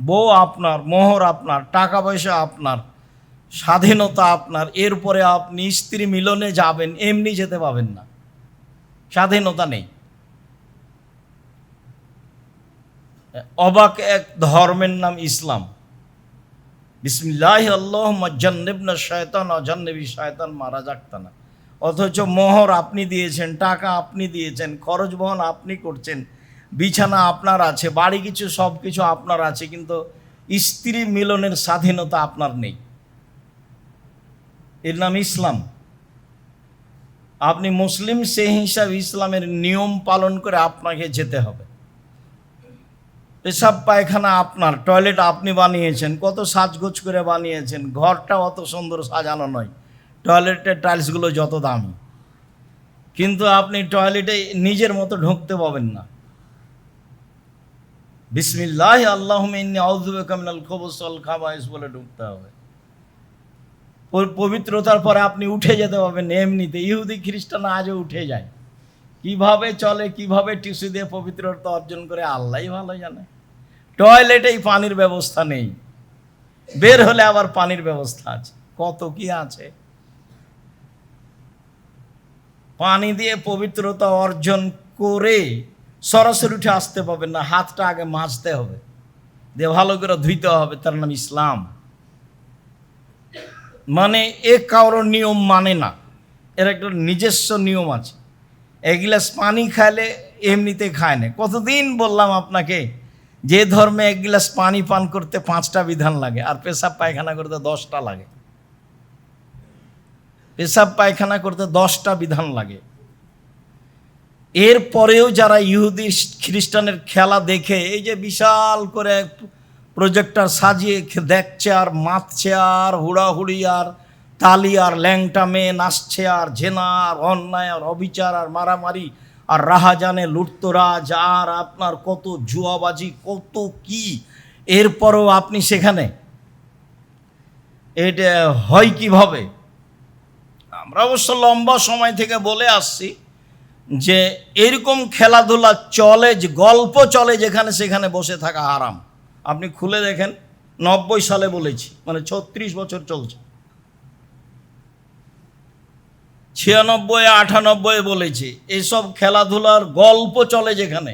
বউ আপনার, মোহর আপনার, টাকা পয়সা আপনার, স্বাধীনতা আপনার, এরপরে আপনি স্ত্রী মিলনে যাবেন, এমনি যেতে পাবেন না, স্বাধীনতা নেই। অবাক এক ধর্মের নাম ইসলাম। বিসমিল্লাহি আল্লাহুম্মা জান্নিবনা শায়তান ওয়া জান্নিবি শায়তান মা রাযাকতানা। অথচ মোহর আপনি দিয়েছেন, টাকা আপনি দিয়েছেন, খরচ বহন আপনি করছেন, বিছানা আপনার আছে, বাড়ি কিছু সব কিছু আপনার আছে, কিন্তু স্ত্রী মিলনের স্বাধীনতা আপনার নেই। এর নাম ইসলাম। আপনি মুসলিম, সেই হিসাবে ইসলামের নিয়ম পালন করে আপনাকে যেতে হবে। পেশাব পায়খানা আপনার, টয়লেট আপনি বানিয়েছেন, কত সাজগোজ করে বানিয়েছেন, ঘরটা অত সুন্দর সাজানো নয়, টয়লেটের টাইলসগুলো যত দামি, কিন্তু আপনি টয়লেটে নিজের মতো ঢুকতে পাবেন না। বিসমিল্লাহি আল্লাহুম্মা ইন্নী আউযু বিকা মিনাল খুবুসি ওয়াল খাবায়েস বলে ঢুকতে হবে। পবিত্রতার পরে আপনি উঠে যেতে পারবেন এমনিতে। ইহুদি খ্রিস্টান আজও উঠে যায়, কিভাবে চলে, কিভাবে টিস্যু দিয়ে পবিত্রতা অর্জন করে আল্লাহই ভালো জানে। টয়লেটেই পানির ব্যবস্থা নেই, বের হলে আবার পানির ব্যবস্থা আছে, কত কি আছে। পানি দিয়ে পবিত্রতা অর্জন করে সরাসরি উঠে আসতে পারবেন না, হাতটা আগে মাজতে হবে, দিয়ে ভালো করে ধুইতে হবে, তার নাম ইসলাম। মানে এ কারোর নিয়ম মানে না, এর একটা নিজস্ব নিয়ম আছে। এক গ্লাস পানি খাইলে এমনিতে খায় না। কতদিন বললাম আপনাকে, যে ধর্মে এক গ্লাস পানি পান করতে 5টা বিধান লাগে, আর পেশাব পায়খানা করতে 10টা লাগে। পেশাব পায়খানা করতে 10টা বিধান লাগে। এরপরেও যারা ইহুদি খ্রিস্টানের খেলা দেখে, এই যে বিশাল করে প্রজেক্টর সাজিয়ে দেখছে আর মাতছে আর হুড়াহুড়ি আর তালি আর ল্যাংটা মেয়ে নাচছে আর জেনা আর অন্যায় আর অবিচার আর মারামারি আর রাহাজানে লুটতরাজ আর আপনার কত জুয়াবাজি, কত কি, এরপরও আপনি সেখানে, এটা হয় কিভাবে? আমরা অবশ্য লম্বা সময় থেকে বলে আসছি যে এরকম খেলাধুলা চলে, যে গল্প চলে যেখানে সেখানে বসে থাকা হারাম। আপনি খুলে দেখেন, 90 সালে বলেছি, মানে 36 বছর চলছে। 96 98 বলেছি, এইসব খেলাধুলার গল্প চলে যেখানে,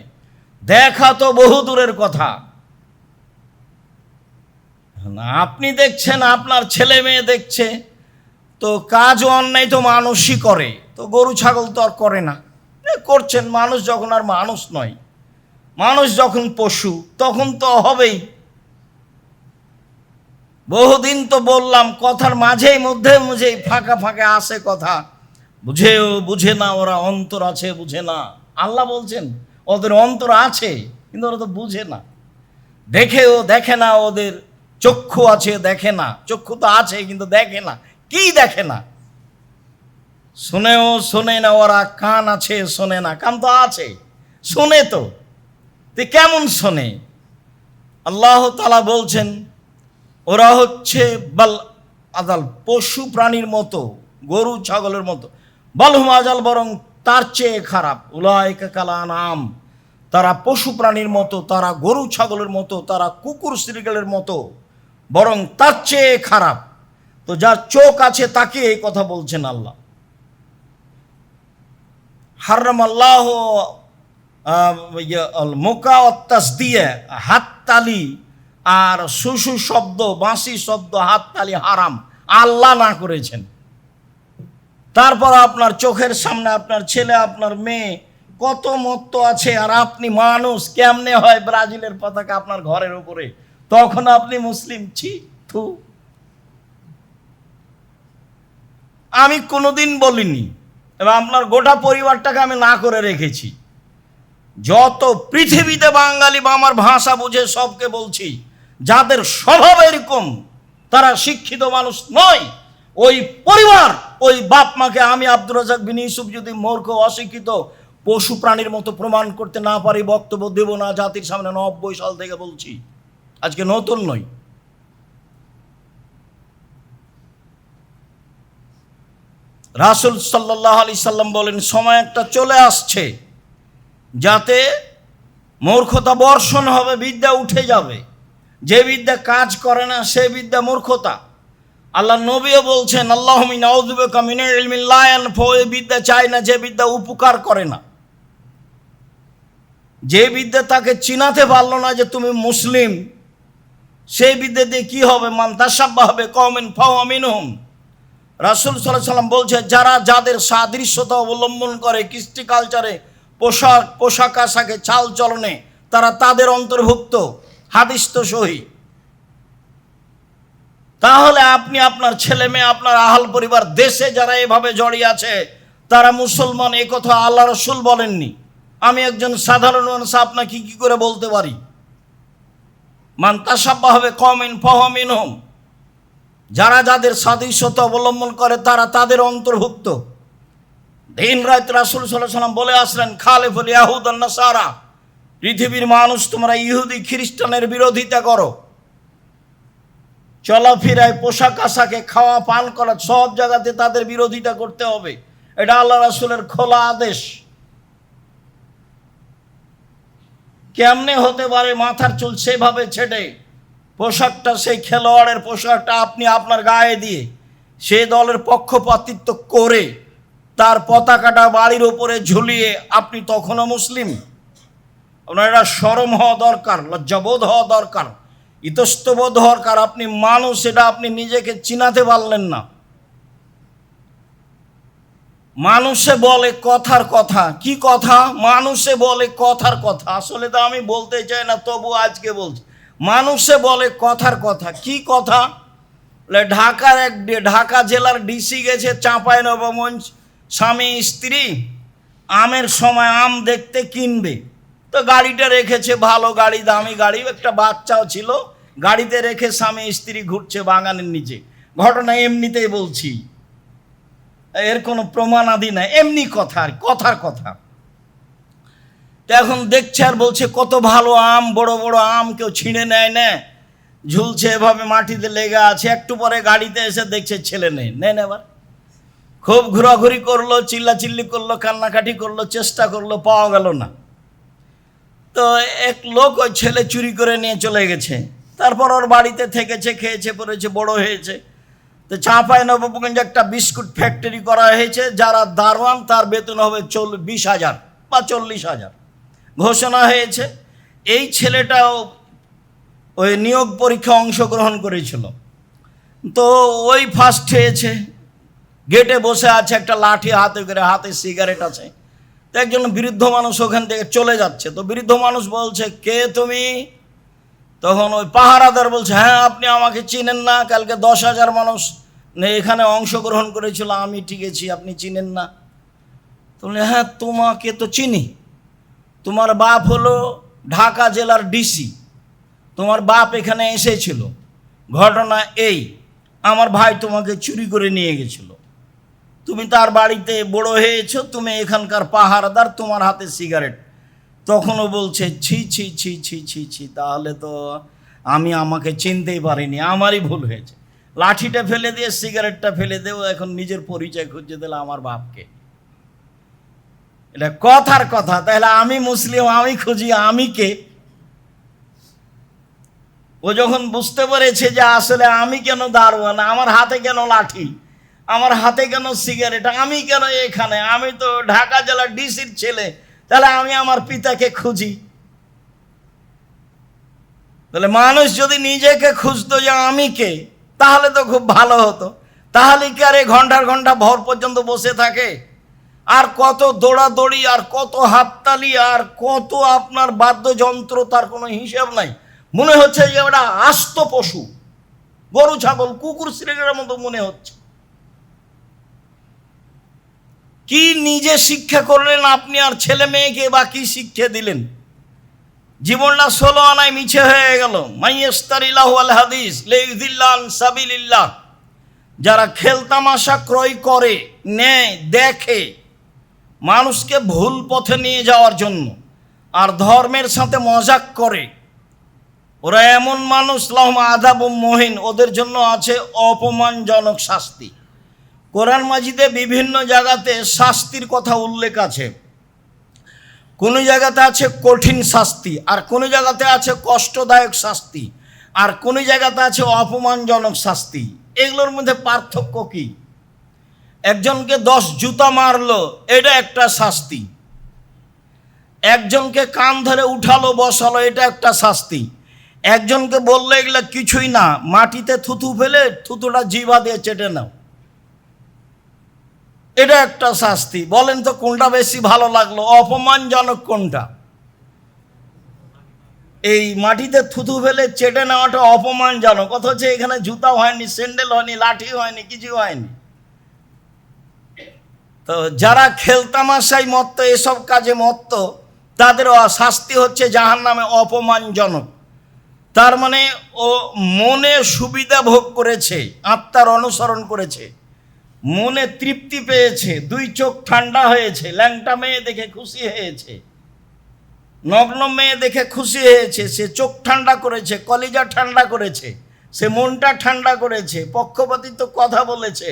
দেখা তো বহু দূরের কথা। আপনি দেখছেন, আপনার ছেলে মেয়ে দেখছে, তো কাজ অন্যায় তো মানুষই করে, তো গরু ছাগল তো আর করে না, করছেন। মানুষ যখন আর মানুষ নয়, মানুষ যখন পশু, তখন তো হবেই। বহুদিন তো বললাম, কথার মাঝেই মধ্যেই ফাঁকা ফাঁকা আসে কথা, বুঝেও বুঝে না ওরা, অন্তর আছে বুঝে না। আল্লাহ বলছেন ওদের অন্তর আছে, কিন্তু ওরা তো বুঝে না, দেখেও দেখে না। ওদের চক্ষু আছে, দেখে না, চক্ষু তো আছে কিন্তু দেখে না। কি দেখে না? শুনেও শোনে না ওরা। কান আছে, শোনে না, কান তো আছে, শোনে তো কেমন শোনে? আল্লাহ তাআলা বলছেন ওরা হচ্ছে বাল আদাল, পশু প্রাণীর মতো, গরু ছাগলের মতো। বালহুম আজাল, বরং তার চেয়ে খারাপ। উলাইকা কাল আনআম, তারা পশু প্রাণীর মতো, তারা গরু ছাগলের মতো, তারা কুকুর শ্রীগালের মতো, বরং তার চেয়ে খারাপ। তো যার চোখ আছে তাকে এই কথা বলছেন আল্লাহ। হারাম আল্লাহ মোকা অত্যাস দিয়ে হাততালি আর সুসু শব্দ, বাঁশি শব্দ, হাততালি হারাম, আল্লাহ না করেছেন। তারপর আপনার চোখের সামনে আপনার ছেলে, আপনার মেয়ে কত মত্ত আছে, আর আপনি মানুষ। কেমনে হয় ব্রাজিলের পতাকা আপনার ঘরের উপরে, তখন আপনি মুসলিম? ছি থু। আমি কোনোদিন বলিনি, এবং আপনার গোটা পরিবারটাকে আমি না করে রেখেছি। যত পৃথিবীতে বাঙালি বা আমার ভাষা বুঝে সবকে বলছি, যাদের স্বভাব এরকম, তারা শিক্ষিত মানুষ নয়। ওই পরিবার, ওই বাপ মাকে আমি আব্দুর রাজ্জাক বিন ইউসুফ যদি মূর্খ, অশিক্ষিত, পশু প্রাণীর মতো প্রমাণ করতে না পারি, বক্তব্য দেব না জাতির সামনে। 90 সাল থেকে বলছি, আজকে নতুন নই। রাসূল সাল্লাল্লাহু আলাইহি সাল্লাম বলেন, সময় একটা চলে আসছে যাতে মূর্খতা বর্ষণ হবে, বিদ্যা উঠে যাবে। যে বিদ্যা কাজ করে না সে বিদ্যা মূর্খতা। আল্লাহ নবীও বলছেন, আল্লাহুম্মা ইন্নী আউযু বিকা মিন ইলমিন লা ইয়ানফা, এই বিদ্যা চাই না যে বিদ্যা উপকার করে না। যে বিদ্যা তাকে চিনাতে পারলো না যে তুমি মুসলিম, সেই বিদ্যা দিয়ে কি হবে? মান তাশাব্বাহা বিকওমিন ফাহুয়া মিনহুম। রাসূল সাল্লাল্লাহু আলাইহি ওয়াসাল্লাম বলছে, যারা যাদের সাদৃশ্যতা অবলম্বন করে, কৃষ্টি কালচারে, পোশাক আশাকে, চাল চলনে, তারা তাদের অন্তর্ভুক্ত। হাদিস তো সহিহ। তাহলে আপনি আপনার ছেলে মেয়ে, আপনার আহাল পরিবার, দেশে যারা এভাবে জড়িয়ে আছে তারা মুসলমান, এ কথা আল্লাহ রাসূল বলেননি। আমি একজন সাধারণ মানুষ আপনাকে কি করে বলতে পারি? মান তাশাব্বাহা বিকওমিন ফাহুয়া মিনহুম। যারা যাদের সাদৃশ্যতা অবলম্বন করে তারা তাদের অন্তর্ভুক্ত। দিন রাত রাসূল সাল্লাল্লাহু আলাইহি ওয়াসাল্লাম বলে আসলেন, খালিফুল ইয়াহুদ ওয়ান নাসারা, পৃথিবীর মানুষ তোমরা ইহুদি খ্রিস্টানের বিরোধিতা করো। চলাফেরায়, পোশাক আশাকে, খাওয়া পান করা, সব জায়গাতে তাদের বিরোধিতা করতে হবে। এটা আল্লাহ রাসূলের খোলা আদেশ। কেমনে হতে পারে মাথার চুল সেভাবে ছেটে, পোশাকটা সেই খেলোয়াড়ের পোশাকটা আপনি আপনার গায়ে দিয়ে সেই দলের পক্ষপাতিত্ব করে তার পতাকাটা বাড়ির ওপরে ঝুলিয়ে আপনি তখনও মুসলিম? আপনার এটা শরম হওয়া দরকার, লজ্জাবোধ হওয়া দরকার, ইতস্তবোধ দরকার। আপনি মানুষ, এটা আপনি নিজেকে চিনাতে পারলেন না। মানুষে বলে কথার কথা। কি কথা? মানুষে বলে কথার কথা। আসলে তো আমি বলতে চাই না, তবু আজকে বলছি। মানুষে বলে কথার কথা। কি কথা? ঢাকা জেলার ডিসি গেছে চাঁপাইনবাবগঞ্জ, স্বামী স্ত্রী আমের সময় আম দেখতে কিনবে, তো গাড়িটা রেখেছে, ভালো গাড়ি, দামি গাড়ি, একটা বাচ্চাও ছিল, গাড়িতে রেখে স্বামী স্ত্রী ঘুরছে বাগানের নিচে। ঘটনা এমনিতেই বলছি, এর কোনো প্রমাণাদি নাই, এমনি কথা, আর কথার কথা। তো এখন দেখছে আর বলছে কত ভালো আম, বড় বড় আম, কেউ ছিঁড়ে নেয় না, ঝুলছে এভাবে মাটিতে লেগে আছে। একটু পরে গাড়িতে এসে দেখছে ছেলে নেই, নেন। এবার খুব ঘোরাঘুরি করলো, চিল্লাচিল্লি করলো, কান্নাকাটি করলো, চেষ্টা করলো, পাওয়া গেল না। তো এক লোক ওই ছেলে চুরি করে নিয়ে চলে গেছে। তারপর ওর বাড়িতে থেকেছে, খেয়েছে, পড়েছে, বড় হয়েছে। তো চাঁপাইনবাবগঞ্জে একটা বিস্কুট ফ্যাক্টরি করা হয়েছে, যারা দারোয়ান তার বেতন হবে 20,000 বা 40,000 ঘোষণা হয়েছে। এই ছেলেটাও ওই নিয়োগ পরীক্ষা অংশগ্রহণ করেছিল, তো ওই ফার্স্ট হয়েছে। গেটে বসে আছে, একটা লাঠি হাতে করে, হাতে সিগারেট আছে। তো একজন বৃদ্ধ মানুষ ওখান থেকে চলে যাচ্ছে। তো বৃদ্ধ মানুষ বলছে, কে তুমি? তখন ওই পাহারাদার বলছে, হ্যাঁ আপনি আমাকে চিনেন না? কালকে 10,000 মানুষ এখানে অংশগ্রহণ করেছিল, আমি টিকেছি, আপনি চিনেন না? তাহলে হ্যাঁ তোমাকে তো চিনি, তোমার বাপ হলো ঢাকা জেলার ডিসি, তোমার বাপ এখানে এসেছিল, ঘটনা এই, আমার ভাই তোমাকে চুরি করে নিয়ে গেছিল, তুমি তার বাড়িতে বড় হয়েছো, তুমি এখানকার পাহারাদার, তোমার হাতে সিগারেট। তখনও বলছে, ছি ছি ছি ছি ছি ছি, তাহলে তো আমি আমাকে চিনতেই পারিনি, আমারই ভুল হয়েছে। লাঠিটা ফেলে দিয়ে সিগারেটটা ফেলে দেও, এখন নিজের পরিচয় খুঁজে দিলে আমার বাপকে। এটা কথার কথা। তাহলে আমি মুসলিম, আমি খুঁজি আমি কে? ও যখন বুঝতে পেরেছে যে আসলে আমি কেন দারোয়ান, আমার হাতে কেন লাঠি, আমার হাতে কেন সিগারেট, আমি কেন এখানে, আমি তো ঢাকা জেলার ডিসির ছেলে, তাহলে আমি আমার পিতাকে খুঁজি। তাহলে মানুষ যদি নিজেকে খুঁজতো যে আমি কে, তাহলে তো খুব ভালো হতো। তাহলে কি আর ঘন্টার ঘন্টা ভর পর্যন্ত বসে থাকে? আর কত দৌড়াদৌড়ি, আর কত হাততালি, আর কত আপনার বাদ্যযন্ত্র, তার কোনো হিসাব নাই। মনে হচ্ছে যে ওটা আস্ত পশু, গরু ছাগল কুকুর শ্রেণীর মতো মনে হচ্ছে। কি নিজে শিক্ষা করলেন আপনি, আর ছেলে মেয়েকে বা কি শিক্ষা দিলেন? জীবনটা 16 আনায় মিছে হয়ে গেল। মাইয়াস্তারিল্লাহু আল হাদিস লিইউযিল্লা আন সাবিলিল্লাহ, যারা খেলতামাশা ক্রয় করে, নেয়, দেখে মানুষকে ভুল পথে নিয়ে যাওয়ার জন্য, আর ধর্মের সাথে মজাক করে, ওরা এমন মানুষ, লাহুম আযাবুম মুহিন, ওদের জন্য আছে অপমানজনক শাস্তি। কোরআন মাজিদে বিভিন্ন জায়গাতে শাস্তির কথা উল্লেখ আছে। কোনো জায়গাতে আছে কঠিন শাস্তি, আর কোনো জায়গাতে আছে কষ্টদায়ক শাস্তি। আর কোন জায়গাতে আছে অপমানজনক শাস্তি। এগুলোর মধ্যে পার্থক্য কি? একজনকে 10 জুতা মারলো, এটা একটা শাস্তি। একজনকে কান ধরে উঠালো বসালো, এটা একটা শাস্তি। একজনকে বললো এগুলো কিছুই না, মাটিতে থুতু ফেলে থুতুটা জিভা দিয়ে চেটে নাও, এটা একটা শাস্তি। বলেন তো কোনটা বেশি ভালো লাগলো? অপমানজনক কোনটা? এই মাটিতে থুতু ফেলে চেটে নেওয়াটা অপমানজনক, অথচ এখানে জুতা হয়নি, স্যান্ডেল হয়নি, লাঠি হয়নি, কিছু হয়নি। তো যারা খেলতামাশায় মত্ত, এসব কাজে মত্ত, তাদের শাস্তি হচ্ছে জাহান্নামে অপমানজনক। তার মানে ও মনে সুবিধা ভোগ করেছে, আত্মার অনুসরণ করেছে, মনে তৃপ্তি পেয়েছে, 2 চোখ ঠান্ডা হয়েছে, ল্যাংটা মেয়ে দেখে খুশি হয়েছে, নগ্ন মেয়ে দেখে খুশি হয়েছে, সে চোখ ঠান্ডা করেছে, কলিজা ঠান্ডা করেছে, সে মনটা ঠান্ডা করেছে, পক্ষপাতিত্ব কথা বলেছে,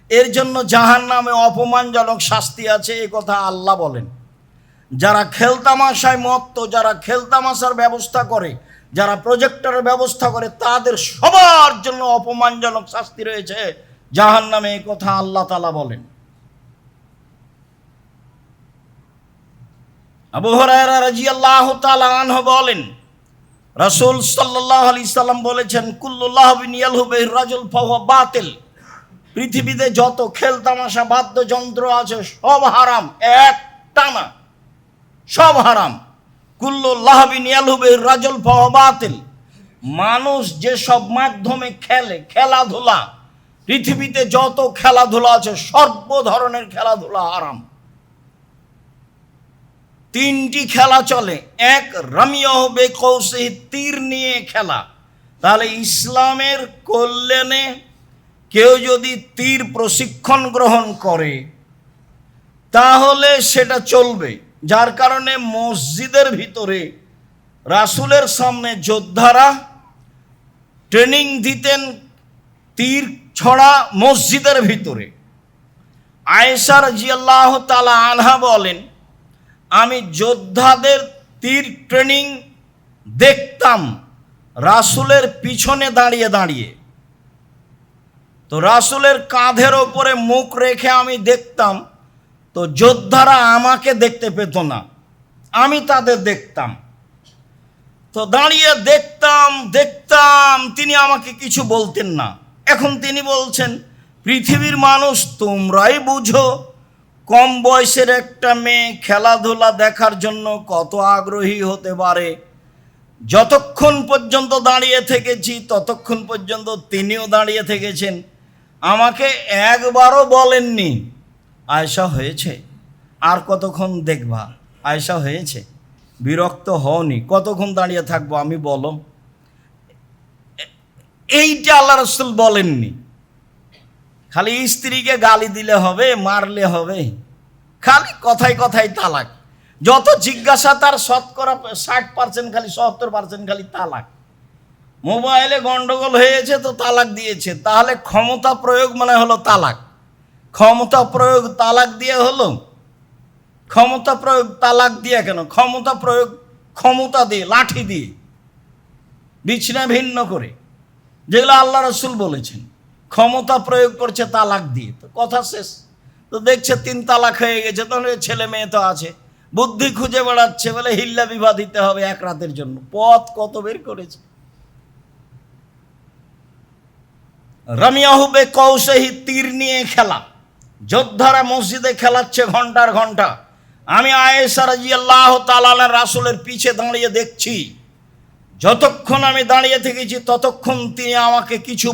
এর জন্য জাহান্নামে অপমানজনক শাস্তি আছে, এ কথা আল্লাহ বলেন। যারা খেলতামাশায় মত্ত, যারা খেলতামাশার ব্যবস্থা করে, যারা প্রজেক্টরের ব্যবস্থা করে, তাদের সবার জন্য অপমানজনক শাস্তি রয়েছে জাহান্নামে, এ কথা আল্লাহ তাআলা বলেন। আবু হুরায়রা রাদিয়াল্লাহু তাআলা আনহু বলেন, রাসূল সাল্লাল্লাহু আলাইহি সাল্লাম বলেছেন, কুল্লু লাহবিন ইয়ালহু বিহি রাজুল ফাহুয়া বাতিল। পৃথিবীতে যত খেলতামাশা বাদ্যযন্ত্র আছে সব হারাম, একটা না, সব হারাম। কুল্লু লাহবিন ইয়ালহু বিহি রাজুল ফাহুয়া বাতিল। মানুষ যে সব মাধ্যমে খেলে, খেলাধুলা, পৃথিবীতে যত খেলাধুলা আছে সর্ব ধরনের খেলাধুলা হারাম। 3টি খেলা চলে। এক, রামিয়াহু বিকৌসিহি, তীর নিয়ে খেলা। তাহলে ইসলামের কল্যাণে কেউ যদি তীর প্রশিক্ষণ গ্রহণ করে তাহলে সেটা চলবে। যার কারণে মসজিদের ভিতরে রাসূলের সামনে যোদ্ধারা ট্রেনিং দিতেন তীর ছড়া মসজিদের ভিতরে। আয়েশা রাদিয়াল্লাহু তাআলা আনহা বলেন, আমি যোদ্ধাদের তীর ট্রেনিং দেখতাম রাসূলের পিছনে দাঁড়িয়ে দাঁড়িয়ে। তো রাসূলের কাঁধের ওপরে মুখ রেখে আমি দেখতাম, তো যোদ্ধারা আমাকে দেখতে পেত না, আমি তাদের দেখতাম। তো দাঁড়িয়ে দেখতাম, তিনি আমাকে কিছু বলতেন না। এখন তিনি বলছেন, পৃথিবীর মানুষ তোমরাই বুঝো কম বয়সের একটা মেয়ে খেলাধুলা দেখার জন্য কত আগ্রহী হতে পারে। যতক্ষণ পর্যন্ত দাঁড়িয়ে থেকেছি ততক্ষণ পর্যন্ত তিনিও দাঁড়িয়ে থেকেছেন, আমাকে একবারও বলেননি আয়েশা হয়েছে, আর কতক্ষণ দেখবা, আয়েশা হয়েছে, বিরক্ত হওনি, কতক্ষণ দাঁড়িয়ে থাকবো আমি বলো। এইটা আল্লাহ রাসূল বলেননি। খালি স্ত্রীকে গালি দিলে হবে, মারলে হবে, খালি কথায় কথায় তালাক। যত জিজ্ঞাসা তার শতকরা 60%, খালি 70% খালি তালাক। মোবাইলে গন্ডগোল হয়েছে তো তালাক দিয়েছে, তাহলে ক্ষমতা প্রয়োগ মানে হলো তালাক। ক্ষমতা প্রয়োগ তালাক দিয়ে হলো? ক্ষমতা প্রয়োগ তালাক দিয়ে কেন? ক্ষমতা প্রয়োগ ক্ষমতা দিয়ে, লাঠি দিয়ে, বিছনা ভিন্ন করে, যেগুলো আল্লাহ রাসূল বলেছেন। ক্ষমতা প্রয়োগ করছে তালাক দিয়ে, তো কথা শেষ। তো দেখছে 3 তালাক হয়ে গেছে, তাহলে ছেলে মেয়ে তো আছে, বুদ্ধি খুঁজে বেড়াচ্ছে, বলে হিল্লা বিবাহ দিতে হবে 1 রাতের জন্য। পথ কত বের করেছে। রামিয়াহু বিকৌসিহি, তীর নিয়ে খেলা, যোদ্ধারা মসজিদে খেলাচ্ছে ঘন্টার ঘন্টা। আমি আয়েশা রাদিয়াল্লাহু তাআলা রাসূলের পিছে দাঁড়িয়ে দেখছি, যতক্ষণ আমি দাঁড়িয়ে থেকেছি ততক্ষণ তিনি আমাকে কিছু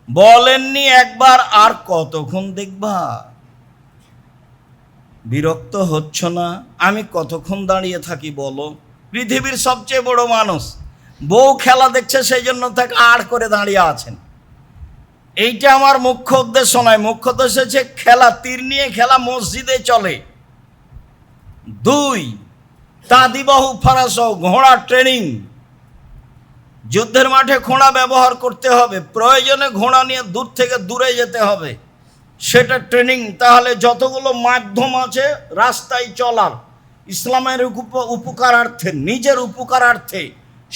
বলেননি একবার, আর কতক্ষণ দেখবা? বিরক্ত হচ্ছ না? আমি কতক্ষণ দাঁড়িয়ে থাকি বলো? পৃথিবীর সবচেয়ে বড় মানুষ, বউ খেলা দেখছে সেই জন্য তাকে আড় করে দাঁড়িয়ে আছেন। এইটা আমার মুখ্য উদ্দেশ্য নয়। মুখ্য উদ্দেশ্য হচ্ছে খেলা, তীর নিয়ে খেলা মসজিদে চলে। 2, তাদিবাহু ফারাসহ, ঘোড়া ট্রেনিং। যুদ্ধের মাঠে ঘোড়া ব্যবহার করতে হবে, প্রয়োজনে ঘোড়া নিয়ে দূর থেকে দূরে যেতে হবে, সেটা ট্রেনিং। তাহলে যতগুলো মাধ্যম আছে রাস্তায় চলার, ইসলামের উপকারার্থে, নিজের উপকারার্থে,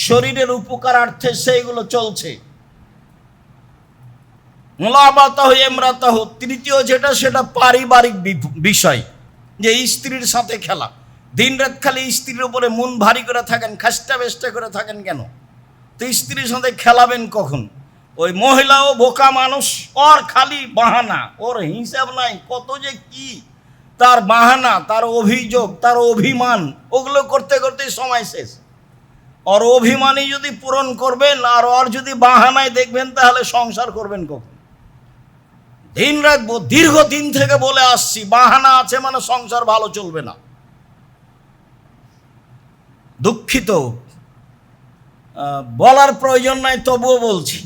শরীরের উপকারার্থে সেইগুলো চলছে। মুলাবাতাহু ইমরাতাহু, তৃতীয় যেটা সেটা পারিবারিক বিষয়, যে স্ত্রীর সাথে খেলা। দিনরাত খালি স্ত্রীর উপরে মন ভারী করে থাকেন, খাস্টা বেস্টা করে থাকেন কেন? তো স্ত্রীর সাথে খেলাবেন কখন? ওই মহিলাও বোকা মানুষ, ওর খালি বাহানা, ওর হিসাব নাই কত যে কি তার বাহানা, তার অভিযোগ, তার অভিমান, ওগুলো করতে করতে সময় শেষ। ওর অভিমানই যদি পূরণ করবেন আর ওর যদি বাহানায় দেখবেন, তাহলে সংসার করবেন কখন? দিন রাখবো, দীর্ঘদিন থেকে বলে আসছি, বাহানা আছে মানে সংসার ভালো চলবে না। দুঃখিত, বলার প্রয়োজন নাই, তবুও বলছি।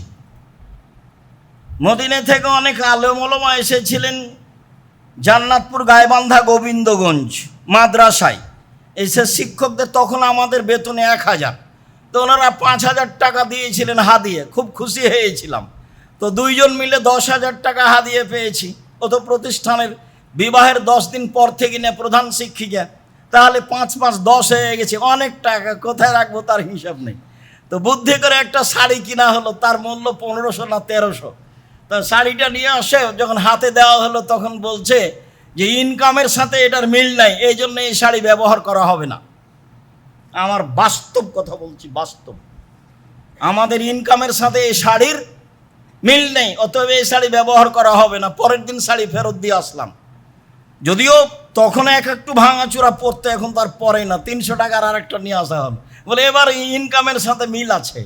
মদিনা থেকে অনেক আলেম ওলামা এসেছিলেন জান্নাতপুর গাইবান্ধা গোবিন্দগঞ্জ মাদ্রাসায় এসে শিক্ষকদের, তখন আমাদের বেতনে 1000, তো ওনারা 5000 টাকা দিয়েছিলেন হাদিয়ে, খুব খুশি হয়েছিলাম। তো দুইজন মিলে 10,000 টাকা হাদিয়ে পেয়েছি। ও তো প্রতিষ্ঠানের বিবাহের 10 দিন পর থেকে নিয়ে প্রধান শিক্ষিকা, তাহলে 5 5 10 হয়ে গেছে, অনেক টাকা, কোথায় রাখবো তার হিসাব নেই। তো বুদ্ধি করে একটা শাড়ি কিনা হলো, তার মূল্য 1500 না 1300। তো শাড়িটা নিয়ে আসে, যখন হাতে দেওয়া হলো তখন বলছে যে ইনকামের সাথে এটার মিল নাই, এই জন্য এই শাড়ি ব্যবহার করা হবে না। আমার বাস্তব কথা বলছি, বাস্তব, আমাদের ইনকামের সাথে এই শাড়ির মিল নেই, অতএব এই শাড়ি ব্যবহার করা হবে না। পরের দিন শাড়ি ফেরত দিয়ে আসলাম, যদিও তখন একটু ভাঙাচোরা পড়তে, এখন তার পরে না, 300 টাকার আর একটা নিয়ে আসা হবে। বলে এবার ইনকামের সাথে মিল আছে।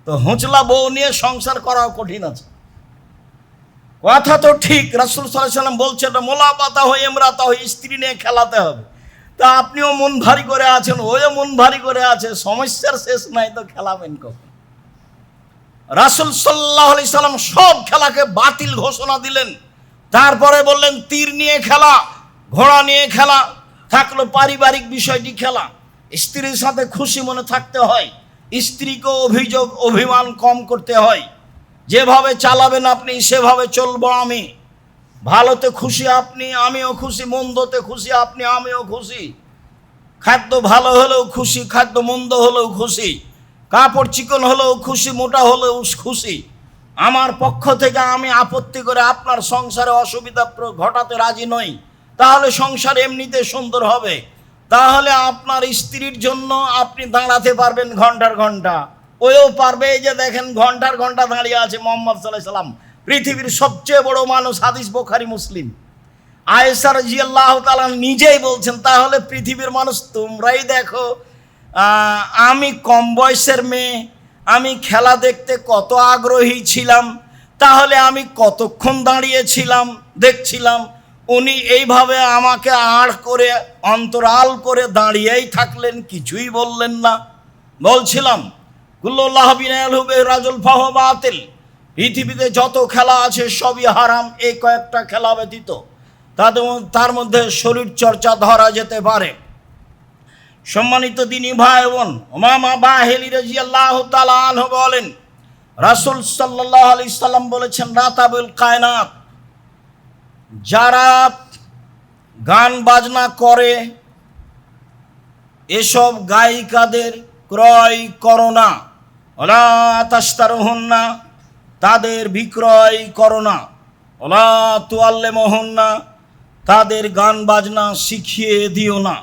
তো হোঁচলা বউ নিয়ে সংসার করাও কঠিন আছে। কথা তো ঠিক, রাসূল সাল্লাল্লাহু আলাইহি ওয়াসাল্লাম বলছেন মুলাবাতাহু ইমরাতাহু, স্ত্রী নিয়ে খেলাতে হবে। তা আপনিও মন ভারী করে আছেন, ওও মন ভারী করে আছে, সমস্যার শেষ নাই, তো খেলাবেন কখন? রাসূল সাল্লাল্লাহু আলাইহি সাল্লাম সব খেলাকে বাতিল ঘোষণা দিলেন। তারপরে বললেন তীর নিয়ে খেলা, ঘোড়া নিয়ে খেলা, থাকলো পারিবারিক বিষয়টি খেলা। স্ত্রীর সাথে খুশি মনে থাকতে হয়, স্ত্রীকে অভিযোগ অভিমান কম করতে হয়। যেভাবে চালাবেন আপনি, সেভাবে চলবো আমি। ভালোতে খুশি আপনি, আমিও খুশি, মন্দতে খুশি আপনি, আমিও খুশি। খাদ্য ভালো হলেও খুশি, খাদ্য মন্দ হলেও খুশি, কাপড় চিকন হলেও খুশি, মোটা হলেও খুশি। আমার পক্ষ থেকে আমি আপত্তি করে আপনার সংসারে অসুবিধা ঘটাতে রাজি নই, তাহলে সংসার এমনিতে সুন্দর হবে। তাহলে আপনার স্ত্রীর জন্য আপনি দাঁড়াতে পারবেন ঘন্টার ঘন্টা, ওও পারবে। এই যে দেখেন ঘন্টার ঘন্টা দাঁড়িয়ে আছে মুহাম্মদ সাল্লাল্লাহু আলাইহি সাল্লাম, পৃথিবীর সবচেয়ে বড় মানুষ, হাদিস বুখারী মুসলিম। আয়েশা রাদিয়াল্লাহু তাআলা নিজেই বলছেন, তাহলে পৃথিবীর মানুষ তোমরাই দেখো, আমি কম বয়সের মেয়ে, আমি খেলা দেখতে কত আগ্রহী ছিলাম, তাহলে আমি কতক্ষণ দাঁড়িয়েছিলাম দেখছিলাম। উনি এইভাবে আমাকে আড় করে অন্তরাল করে দাঁড়িয়েই থাকলেন, কিছুই বললেন না। বলছিলাম কুল্লুল্লাহ বিনায়ালহু বিরাজুল ফাহুয়া বাতিল, পৃথিবীতে যত খেলা আছে সবই হারাম, এই কয়েকটা খেলা ব্যতীত। তার মধ্যে শরীর চর্চা ধরা যেতে পারে। সম্মানিত দিনী ভাই বোন, উমামা বাহিলি রাদিয়াল্লাহু তাআলা আনহু বলেন, রাসূল সাল্লাল্লাহু আলাইহি সাল্লাম বলেছেন, রাতাবুল কায়নাত, যারা গান বাজনা করে এসব গায়িকাদের ক্রয় করো না, ওয়ালা তাশতারুহুন্না, তাদের বিক্রয় করো না, ওয়ালা তুআল্লিমুহুন্না, তাদের গান বাজনা শিখিয়ে দিও না।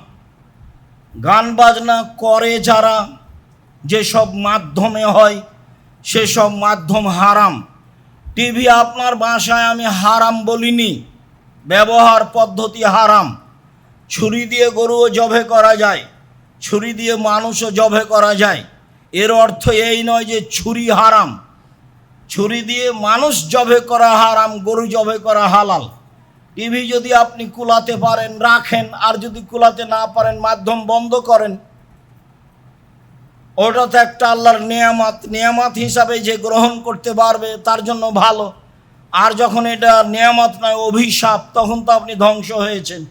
গান বাজনা করে যারা, যেসব মাধ্যমে হয় সেসব মাধ্যম হারাম। টিভি আপনার বাসায় আমি হারাম বলিনি, ব্যবহার পদ্ধতি হারাম। ছুরি দিয়ে গরুও জবে করা যায়, ছুরি দিয়ে মানুষও জবে করা যায়। এর অর্থ এই নয় যে ছুরি হারাম। ছুরি দিয়ে মানুষ জবে করা হারাম, গরু জবে করা হালাল। টিভি যদি আপনি কুলাতে পারেন রাখেন, আর যদি কুলাতে না পারেন মাধ্যম বন্ধ করেন। ওটা তো একটা আল্লাহর নিয়ামত, নিয়ামত হিসাবে যে গ্রহণ করতে পারবে তার জন্য ভালো। আর যখন এটা নিয়ামত নয়, অভিশাপ, তখন তো আপনি ধ্বংস হয়েছেন।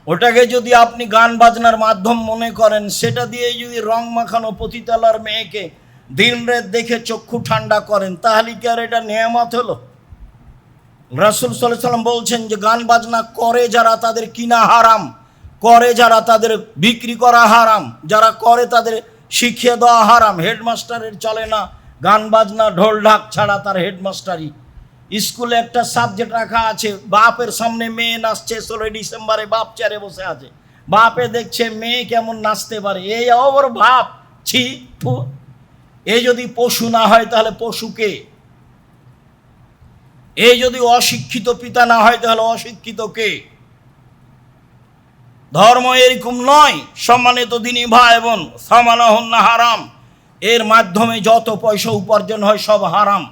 ওটাকে যদি আপনি গান বাজনার মাধ্যম মনে করেন, সেটা দিয়ে যদি রং মাখানো পতিতালার মেয়েকে দিন রাত দেখে চক্ষু ঠান্ডা করেন, তাহলে কি আর এটা নিয়ামত হলো? রাসূল সাল্লাল্লাহু আলাইহি সাল্লাম বলছেন যে গান বাজনা করে যারা, তাদের কিনা হারাম, করে যারা তাদের বিক্রি করা হারাম, যারা করে তাদের শিখিয়ে দেওয়া হারাম। হেডমাস্টারের চলে না গান বাজনা ঢোল ঢাক ছাড়া তার হেডমাস্টারি। স্কুলে একটা সাবজেক্ট রাখা আছে, বাপের সামনে মেয়ে নাচছে 16 ডিসেম্বরে, বাপ চেয়ারে বসে আছে, বাপে দেখছে মেয়ে কেমন নাচতে পারে, এই ওর ভাব, ছি ফু। এই যদি পশু না হয় তাহলে পশুকে? এই যদি অশিক্ষিত পিতা না হয় তাহলে অশিক্ষিত কে? ধর্ম এরকম নয় সম্মানিত দিনী ভাই বোন। সামানাহুন্না হারাম, এর মাধ্যমে যত পয়সা উপার্জন হয় সব হারাম।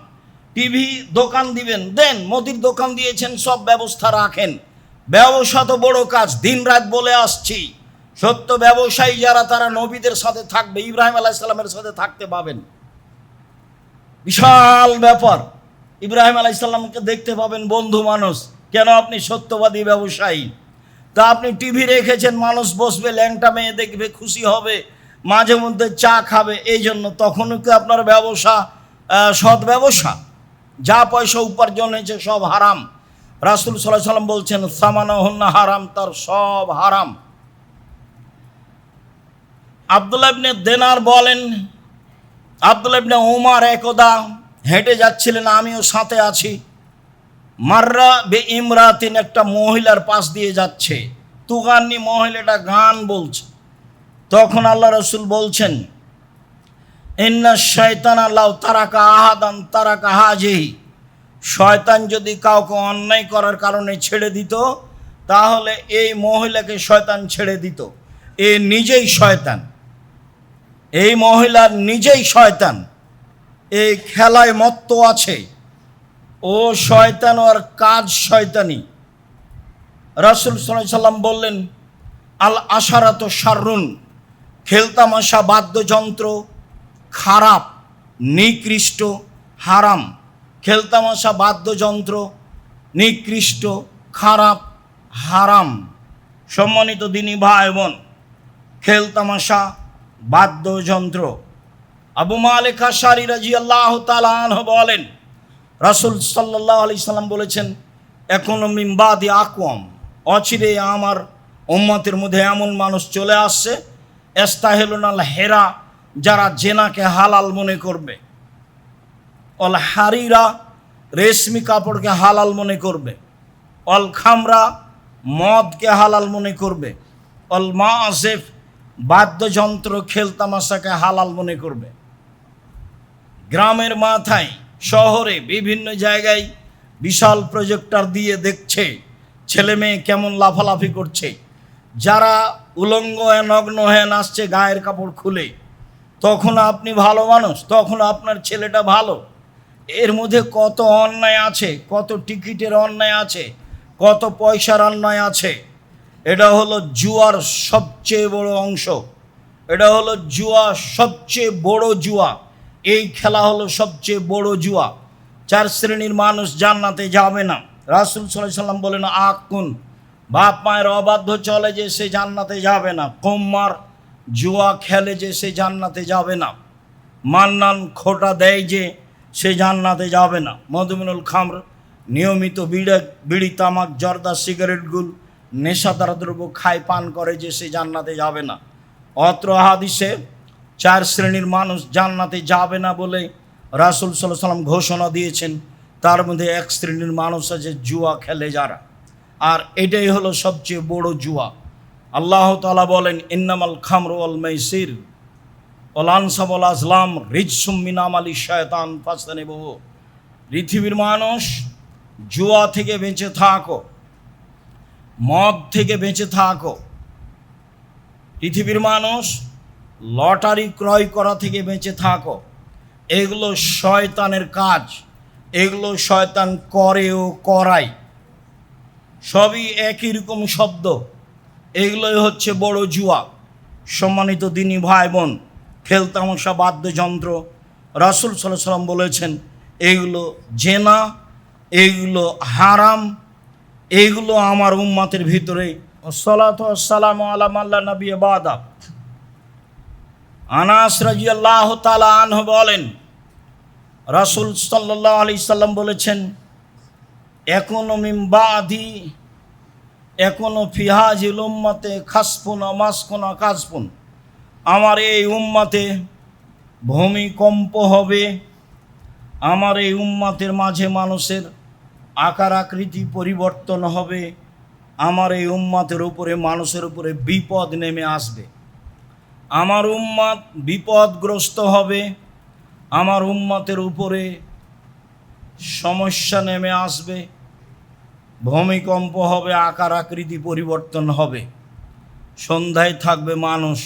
টিভি দোকান দিবেন, দেন, মুদির দোকান দিয়েছেন, সব ব্যবস্থা রাখেন। ব্যবসা তো বড় কাজ, দিন রাত বলে আসছি। সত্য ব্যবসায়ী যারা তারা নবীদের সাথে থাকবে, ইব্রাহিম আলাইহিস সালামের সাথে থাকতে পাবেন, বিশাল ব্যাপার। ইব্রাহিম আলাইহিস সালামকে দেখতে পাবেন বন্ধু মানুষ। কেন? আপনি সত্যবাদী ব্যবসায়ী। তা আপনি টিভি রেখেছেন, মানুষ বসবে, ল্যাংটা মেয়ে দেখবে, খুশি হবে, মাঝে মধ্যে চা খাবে, এই জন্য। তখনও কি আপনার ব্যবসা সৎ ব্যবসা? যা পয়সা উপার্জন হয়েছে সব হারাম। রাসূল সাল্লাল্লাহু আলাইহি সাল্লাম বলছেন সামানাহুন্না হারাম, তার সব হারাম। আব্দুল্লাহ ইবনে দিনার বলেন, আব্দুল্লাহ ইবনে উমর একদা হেঁটে যাচ্ছিলেন, আমিও সাথে আছি। মাররা বে ইমরাতিন, একটা মহিলার পাশ দিয়ে যাচ্ছে, তুগান্নি, মহিলাটা গান বলছে। তখন আল্লাহ রাসূল বলছেন, ইন্না শাইতানা লাউ তারাকা আহাদান তারাকা হাজিহি, শয়তান যদি কাউকে অন্যায় করার কারণে ছেড়ে দিত তাহলে এই মহিলাকে শয়তান ছেড়ে দিত। এ নিজেই শয়তান, এই মহিলার নিজেই শয়তান, এই খেলায় মত্ত আছে, ও শয়তান, ওর কাজ শয়তানি। রাসূল সাল্লাল্লাহু আলাইহি সাল্লাম বললেন, আল আশারাত শাররুন, খেলতামাশা বাদ্যযন্ত্র খারাপ, নিকৃষ্ট, হারাম। খেলতামাশা বাদ্যযন্ত্র নিকৃষ্ট, খারাপ, হারাম। সম্মানিত দিনী ভাই বোন, খেলতামাশা বাদ্যযন্ত্র। আবু মালিক আশআরী রাদিয়াল্লাহু তাআলা আনহু বলেন, রাসূল সাল্লাল্লাহু আলাইহি সাল্লাম বলেছেন, এখনো মিন বাদি আকওয়াম, অচিরে আমার উম্মতের মধ্যে এমন মানুষ চলে আসছে, ইস্তাহিলুনাল হেরা, যারা জেনাকে হালাল মনে করবে, অল হারিরা, রেশমি কাপড়কে হালাল মনে করবে, অল খামরা, মদকে হালাল মনে করবে, অল মাআসিফ, বাদ্যযন্ত্র খেলতামাশাকে হালাল মনে করবে। গ্রামের মাথায়, শহরে, বিভিন্ন জায়গায় বিশাল প্রজেক্টর দিয়ে দেখছে ছেলে মেয়ে কেমন লাফালাফি করছে, যারা উলঙ্গ হয়ে নগ্ন হয়ে নাচছে গায়ের কাপড় খুলে। তখন আপনি ভালো মানুষ, তখন আপনার ছেলেটা ভালো। এর মধ্যে কত অন্যায় আছে, কত টিকিটের অন্যায় আছে, কত পয়সার অন্যায় আছে। এটা হলো জুয়ার সবচেয়ে বড় অংশ, এটা হলো জুয়া, সবচেয়ে বড় জুয়া। এই খেলা হলো সবচেয়ে বড় জুয়া। 4 শ্রেণীর মানুষ জান্নাতে যাবে না। রাসূল সাল্লাল্লাহু আলাইহি সাল্লাম বলেন, আকুন, বাপ মায়ের অবাধ্য চলে যে সে জান্নাতে যাবে না। কুম্মার, জুয়া খেলে যে সে জান্নাতে যাবে না। মান্নান, খোটা দেয় যে সে জান্নাতে যাবে না। মদমিনুল খামর, নিয়মিত বিড়ি তামাক জর্দা সিগারেটগুল নেশাদার দ্রব্য খায় পান করে যে সে জান্নাতে যাবে না। অত্র হাদিসে 4 শ্রেণীর মানুষ জান্নাতে যাবে না বলে রাসূল সাল্লাল্লাহু আলাইহি সাল্লাম ঘোষণা দিয়েছেন। তার মধ্যে 1 শ্রেণীর মানুষ আছে জুয়া খেলে যারা, আর এটাই হলো সবচেয়ে বড় জুয়া। আল্লাহ তাআলা বলেন, ইন্নামাল খামরু ওয়াল মাইসির ওয়াল আনসাব ওয়াল আজলাম রিজসুম মিন আমালি শায়তান ফাজতানিবুহু। পৃথিবীর মানুষ, জুয়া থেকে বেঁচে থাকো, মদ থেকে বেঁচে থাকো। পৃথিবীর মানুষ, লটারি ক্রয় করা থেকে বেঁচে থাকো। এগুলো শয়তানের কাজ, এগুলো শয়তান করে ও করায়, সবই একই রকম শব্দ। এগুলোই হচ্ছে বড় জুয়া। সম্মানিত দিনী ভাই বোন, খেলতামশা বাদ্যযন্ত্র, রাসূল সাল্লাল্লাহু আলাইহি সাল্লাম বলেছেন এগুলো জেনা, এগুলো হারাম, এইগুলো আমার উম্মতের ভিতরে। সালাতু ওয়াসসালামু আলা মান লা নবিয়্যা বাদা। আনাস রাদিয়াল্লাহু তাআলা আনহু বলেন, রাসূল সাল্লাল্লাহু আলাইহি সাল্লাম বলেছেন, একুনু মিন বাদি এখনো ফিহাজিল উম্মাতে খাসফুন মাসকুনা কাসফুন, আমার এই উম্মাতে ভূমিকম্প হবে, আমার এই উম্মাতের মাঝে মানুষের আকার আকৃতি পরিবর্তন হবে, আমার এই উম্মাতের উপরে মানুষের উপরে বিপদ নেমে আসবে, আমার উম্মাত বিপদগ্রস্ত হবে, আমার উম্মাতের উপরে সমস্যা নেমে আসবে, ভূমিকম্প হবে, আকার আকৃতি পরিবর্তন হবে, সন্ধ্যায় থাকবে মানুষ,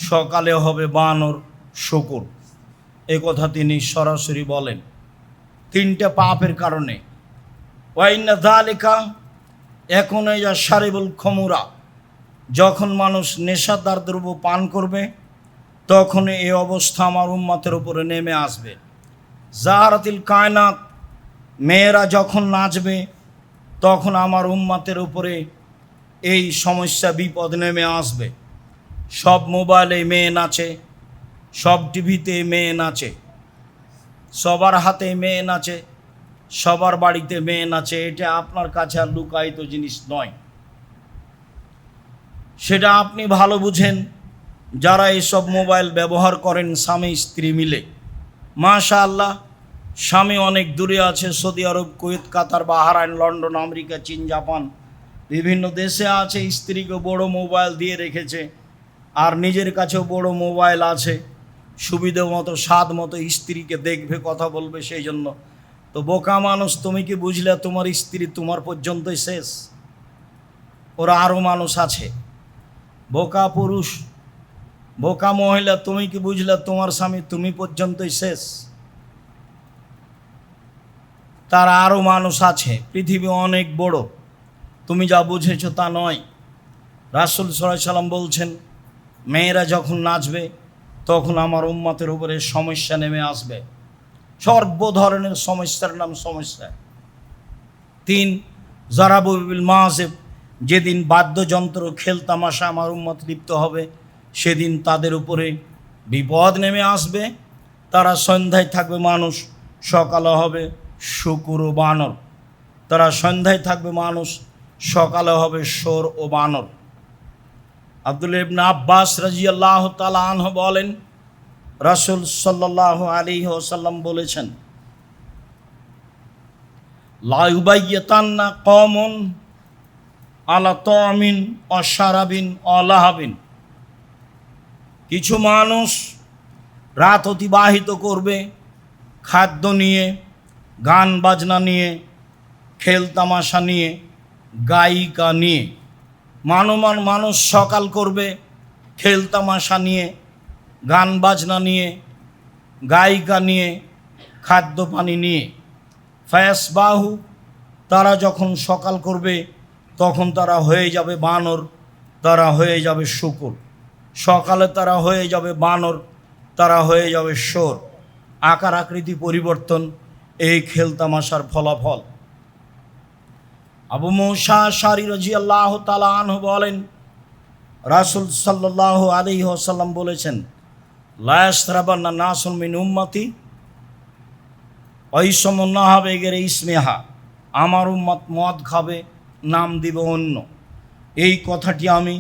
সকালে হবে বানর শূকর। এ কথা তিনি সরাসরি বলেন তিনটা পাপের কারণে। ওয়াইন্না যালিকা, এখন এই যা শারিবুল খমুরা, যখন মানুষ নেশাদার দ্রব্য পান করবে তখন এই অবস্থা আমার উম্মতের উপরে নেমে আসবে। জাহারাতিল কায়নাত, মেয়েরা যখন নাচবে তখন আমার উম্মতের উপরে এই সমস্যা বিপদ নেমে আসবে। সব মোবাইলে মেয়ে নাচে, সব টিভিতে মেয়ে নাচে, সবার হাতে মেয়ে নাচে, সবার বাড়িতে মেয়ে নাচে। এটা আপনার কাছে আর লুকায়িত জিনিস নয়, সেটা আপনি ভালো বুঝেন যারা এইসব মোবাইল ব্যবহার করেন স্বামী স্ত্রী মিলে। মাশাআল্লাহ, স্বামী অনেক দূরে আছে, সৌদি আরব, কুয়েত, কাতার, বাহরাইন, লন্ডন, আমেরিকা, চীন, জাপান, বিভিন্ন দেশে আছে। স্ত্রীকে বড় মোবাইল দিয়ে রেখেছে, আর নিজের কাছেও বড় মোবাইল আছে, সুবিধে মতো স্বাদ মতো স্ত্রীকে দেখবে, কথা বলবে। সেই জন্য তো বোকা মানুষ, তুমি কি বুঝলে তোমার স্ত্রী তোমার পর্যন্তই শেষ? ওরা আরও মানুষ আছে। বোকা পুরুষ, বোকা মহিলা, তুমি কি বুঝলে তোমার স্বামী তুমি পর্যন্তই শেষ? তার আরও মানুষ আছে, পৃথিবী অনেক বড়, তুমি যা বুঝেছ তা নয়। রাসূল সাল্লাল্লাহু আলাইহি সাল্লাম বলছেন, মেয়েরা যখন নাচবে তখন আমার উম্মতের উপরে সমস্যা নেমে আসবে, সর্ব ধরনের সমস্যার নাম সমস্যা। 3, জারাবু বিল মাযিব, যেদিন বাদ্যযন্ত্র খেলতামাশা আমার উম্মত লিপ্ত হবে সেদিন তাদের উপরে বিপদ নেমে আসবে। তারা সন্ধ্যায় থাকবে মানুষ, সকালে হবে শূকর ও বানর। তারা সন্ধ্যায় থাকবে মানুষ, সকালে হবে শোর ও বানর। আব্দুল্লাহ ইবনে আব্বাস রাদিয়াল্লাহু তাআলা আনহু বলেন, রাসূল সাল্লাল্লাহু আলাইহি ওয়াসাল্লাম বলেছেন, লা ইউবাইয়াতান্না কওমুন আলা তামিন ওয়া শারাবিন ওয়া লাহাবিন, কিছু মানুষ রাত অতিবাহিত করবে খাদ্য নিয়ে, গান বাজনা নিয়ে, খেলতামাশা নিয়ে, গায়িকা নিয়ে। মানুষ সকাল করবে খেলতামাশা নিয়ে, গান বাজনা নিয়ে, গায়িকা নিয়ে, খাদ্য পানি নিয়ে। ফায়াসবাহু, তারা যখন সকাল করবে তখন তারা হয়ে যাবে বানর, তারা হয়ে যাবে শূকর। সকালে তারা হয়ে যাবে বানর, তারা হয়ে যাবে শোর। আকার আকৃতি পরিবর্তন এই খেলতামাশার ফলাফল। আবু মুসা আশআরী রাদিয়াল্লাহু তাআলা আনহু বলেন, রাসূল সাল্লাল্লাহু আলাইহি ওয়াসাল্লাম বলেছেন, লা ইয়াশরাবান্না নাসুন মিন উম্মতি ওয়াইসমুন নাহাবে গেরে ইসমিহা, আমার উম্মত মদ খাবে, নাম দিবে অন্য। এই কথাটি আমি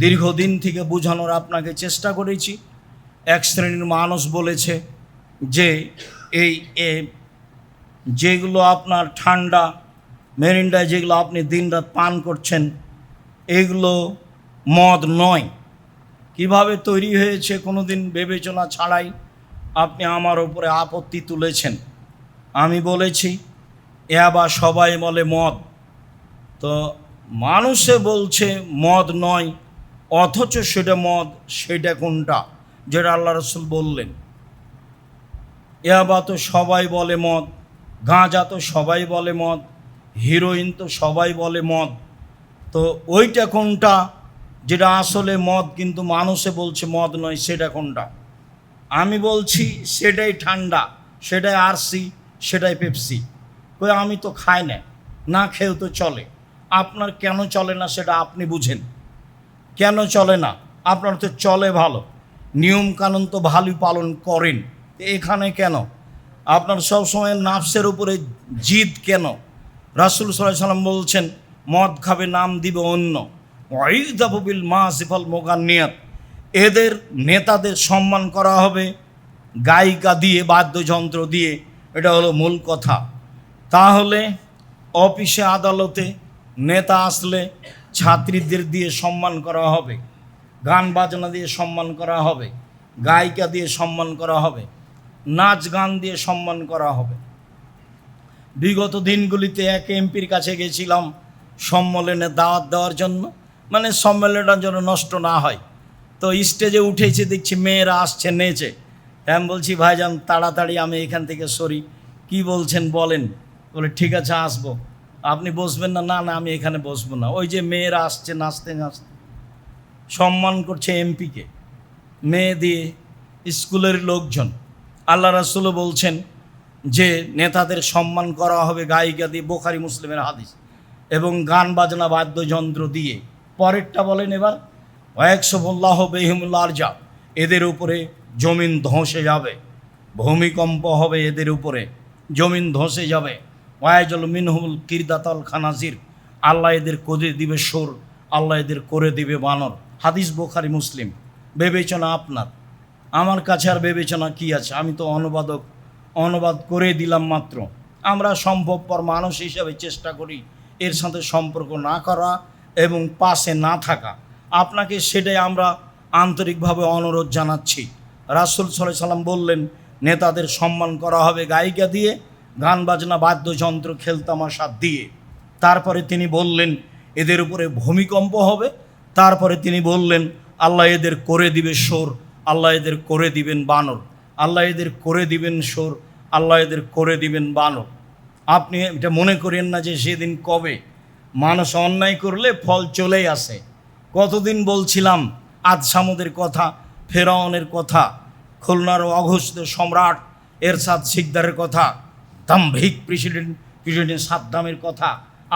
দীর্ঘদিন থেকে বোঝানোর আপনাকে চেষ্টা করেছি। এক শ্রেণীর মানুষ বলেছে যে যেগুলো আপনার ঠান্ডা মেরিন্ডা, যেগুলো আপনি দিনরাত পান করছেন, এগুলো মদ নয়। কিভাবে তৈরি হয়েছে কোনো দিন বিবেচনা ছাড়াই আপনি আমার উপরে আপত্তি তুলেছেন। আমি বলেছি বা সবাই বলে মদ, তো মানুষে বলছে মদ নয়, অথচ সেটা মদ। সেটা কোনটা? যেটা আল্লাহ রাসূল বললেন। ইয়াবা তো সবাই বলে মদ, গাঁজা তো সবাই বলে মদ, হিরোইন তো সবাই বলে মদ, তো ওইটা কোনটা যেটা আসলে মদ কিন্তু মানুষে বলছে মদ নয়? সেটা কোনটা? আমি বলছি সেটাই ঠান্ডা, সেটাই আরসি, সেটাই পেপসি। কই আমি তো খাই না, না খেয়েও তো চলে। আপনার কেন চলে না সেটা আপনি বুঝেন। কেন চলে না? আপনার তো চলে ভালো, নিয়মকানুন তো ভালোই পালন করেন, এখানে কেন? আপনার সবসময় নাফসের উপরে জিদ কেন? রাসূল সাল্লাল্লাহু আলাইহি সাল্লাম বলছেন, মদ খাবে নাম দিবে অন্য। ওয়াইদাবুবিল মাসিফাল মোগান্নিয়াত, এদের নেতাদের সম্মান করা হবে গায়িকা দিয়ে, বাদ্যযন্ত্র দিয়ে। এটা হলো মূল কথা। তাহলে অফিসে আদালতে নেতা আসলে ছাত্রীদের দিয়ে সম্মান করা হবে, গান বাজনা দিয়ে সম্মান করা হবে, গায়িকা দিয়ে সম্মান করা হবে, নাচ গান দিয়ে সম্মান করা হবে। বিগত দিনগুলিতে এক এমপির কাছে গেছিলাম সম্মেলনে দাওয়াত দেওয়ার জন্য, মানে সম্মেলনটা যেন নষ্ট না হয়। তো স্টেজে উঠেছে, দেখছি মেয়েরা আসছে নেচে। আমি বলছি ভাইজান তাড়াতাড়ি আমি এখান থেকে সরি, কি বলছেন বলেন। বলে ঠিক আছে আসবো। আপনি বসবেন না? না না আমি এখানে বসবো না। ওই যে মেয়েরা আসছে নাচতে নাচতে, সম্মান করছে এমপিকে, মেয়ে দিয়ে, স্কুলের লোকজন। আল্লাহ রাসূলও বলছেন যে নেতাদের সম্মান করা হবে গায়িকা দিয়ে, বুখারী মুসলিমের হাদিস, এবং গান বাজনা বাদ্যযন্ত্র দিয়ে। পরেরটা বলেন এবার, ওয়াকশফুল্লাহ বিহিমুল আরজা, এদের উপরে জমিন ধসে যাবে, ভূমিকম্প হবে এদের উপরে, জমিন ধসে যাবে। ওয়াইজল মিনহুল কিরদাতাল খানাজির, আল্লাহ এদের করে দিবে সুর, আল্লাহ এদের করে দিবে বানর। হাদিস বুখারী মুসলিম। বিবেচনা আপনার, আমার কাছে আর বিবেচনা কি আছে? আমি তো অনুবাদক, অনুবাদ করে দিলাম মাত্র। আমরা সম্ভবপর মানুষ হিসাবে চেষ্টা করি এর সাথে সম্পর্ক না করা এবং পাশে না থাকা। আপনাকে সেটাই আমরা আন্তরিকভাবে অনুরোধ জানাচ্ছি। রাসূল সাল্লাল্লাহু আলাইহি সাল্লাম বললেন নেতাদের সম্মান করা হবে গায়িকা দিয়ে, গান বাজনা বাদ্যযন্ত্র খেলতামাশা দিয়ে। তারপরে তিনি বললেন এদের উপরে ভূমিকম্প হবে। তারপরে তিনি বললেন আল্লাহ এদের করে দিবে সুর, আল্লাহ এদের করে দিবেন বানর, আল্লাহ এদের করে দিবেন সুর, আল্লাহ এদের করে দিবেন বানর। আপনি এটা মনে করেন না যে সেদিন কবে। মানুষ অন্যায় করলে ফল চলেই আসে। কতদিন বলছিলাম আদসামুদের কথা, ফেরাউনের কথা, খুলনার অঘোষিত সম্রাট এরশাদ সিকদারের কথা, দাম্ভিক প্রেসিডেন্ট সাদ্দামের কথা,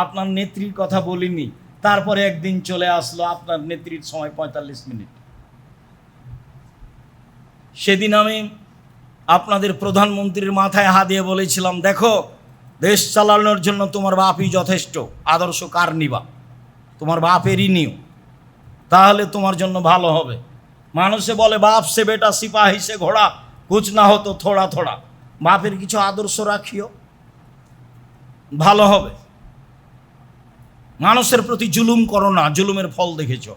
আপনার নেত্রীর কথা বলিনি। তারপরে একদিন চলে আসলো আপনার নেত্রীর সময় 45 মিনিট। সেদিন আমি আপনাদের প্রধানমন্ত্রীর মাথায় হাত দিয়ে বলেছিলাম, দেখো দেশ চালানোর জন্য তোমার বাপই যথেষ্ট, আদর্শ কার নিবা? তোমার বাপেরই নিও, তাহলে তোমার জন্য ভালো হবে। মানুষে বলে বাপ সে বেটা সিপাহী সে ঘোড়া, কুছ না হতো থোড়া থোড়া। বাপের কিছু আদর্শ রাখিও, ভালো হবে। মানুষের প্রতি জুলুম করো না, জুলুমের ফল দেখেছ।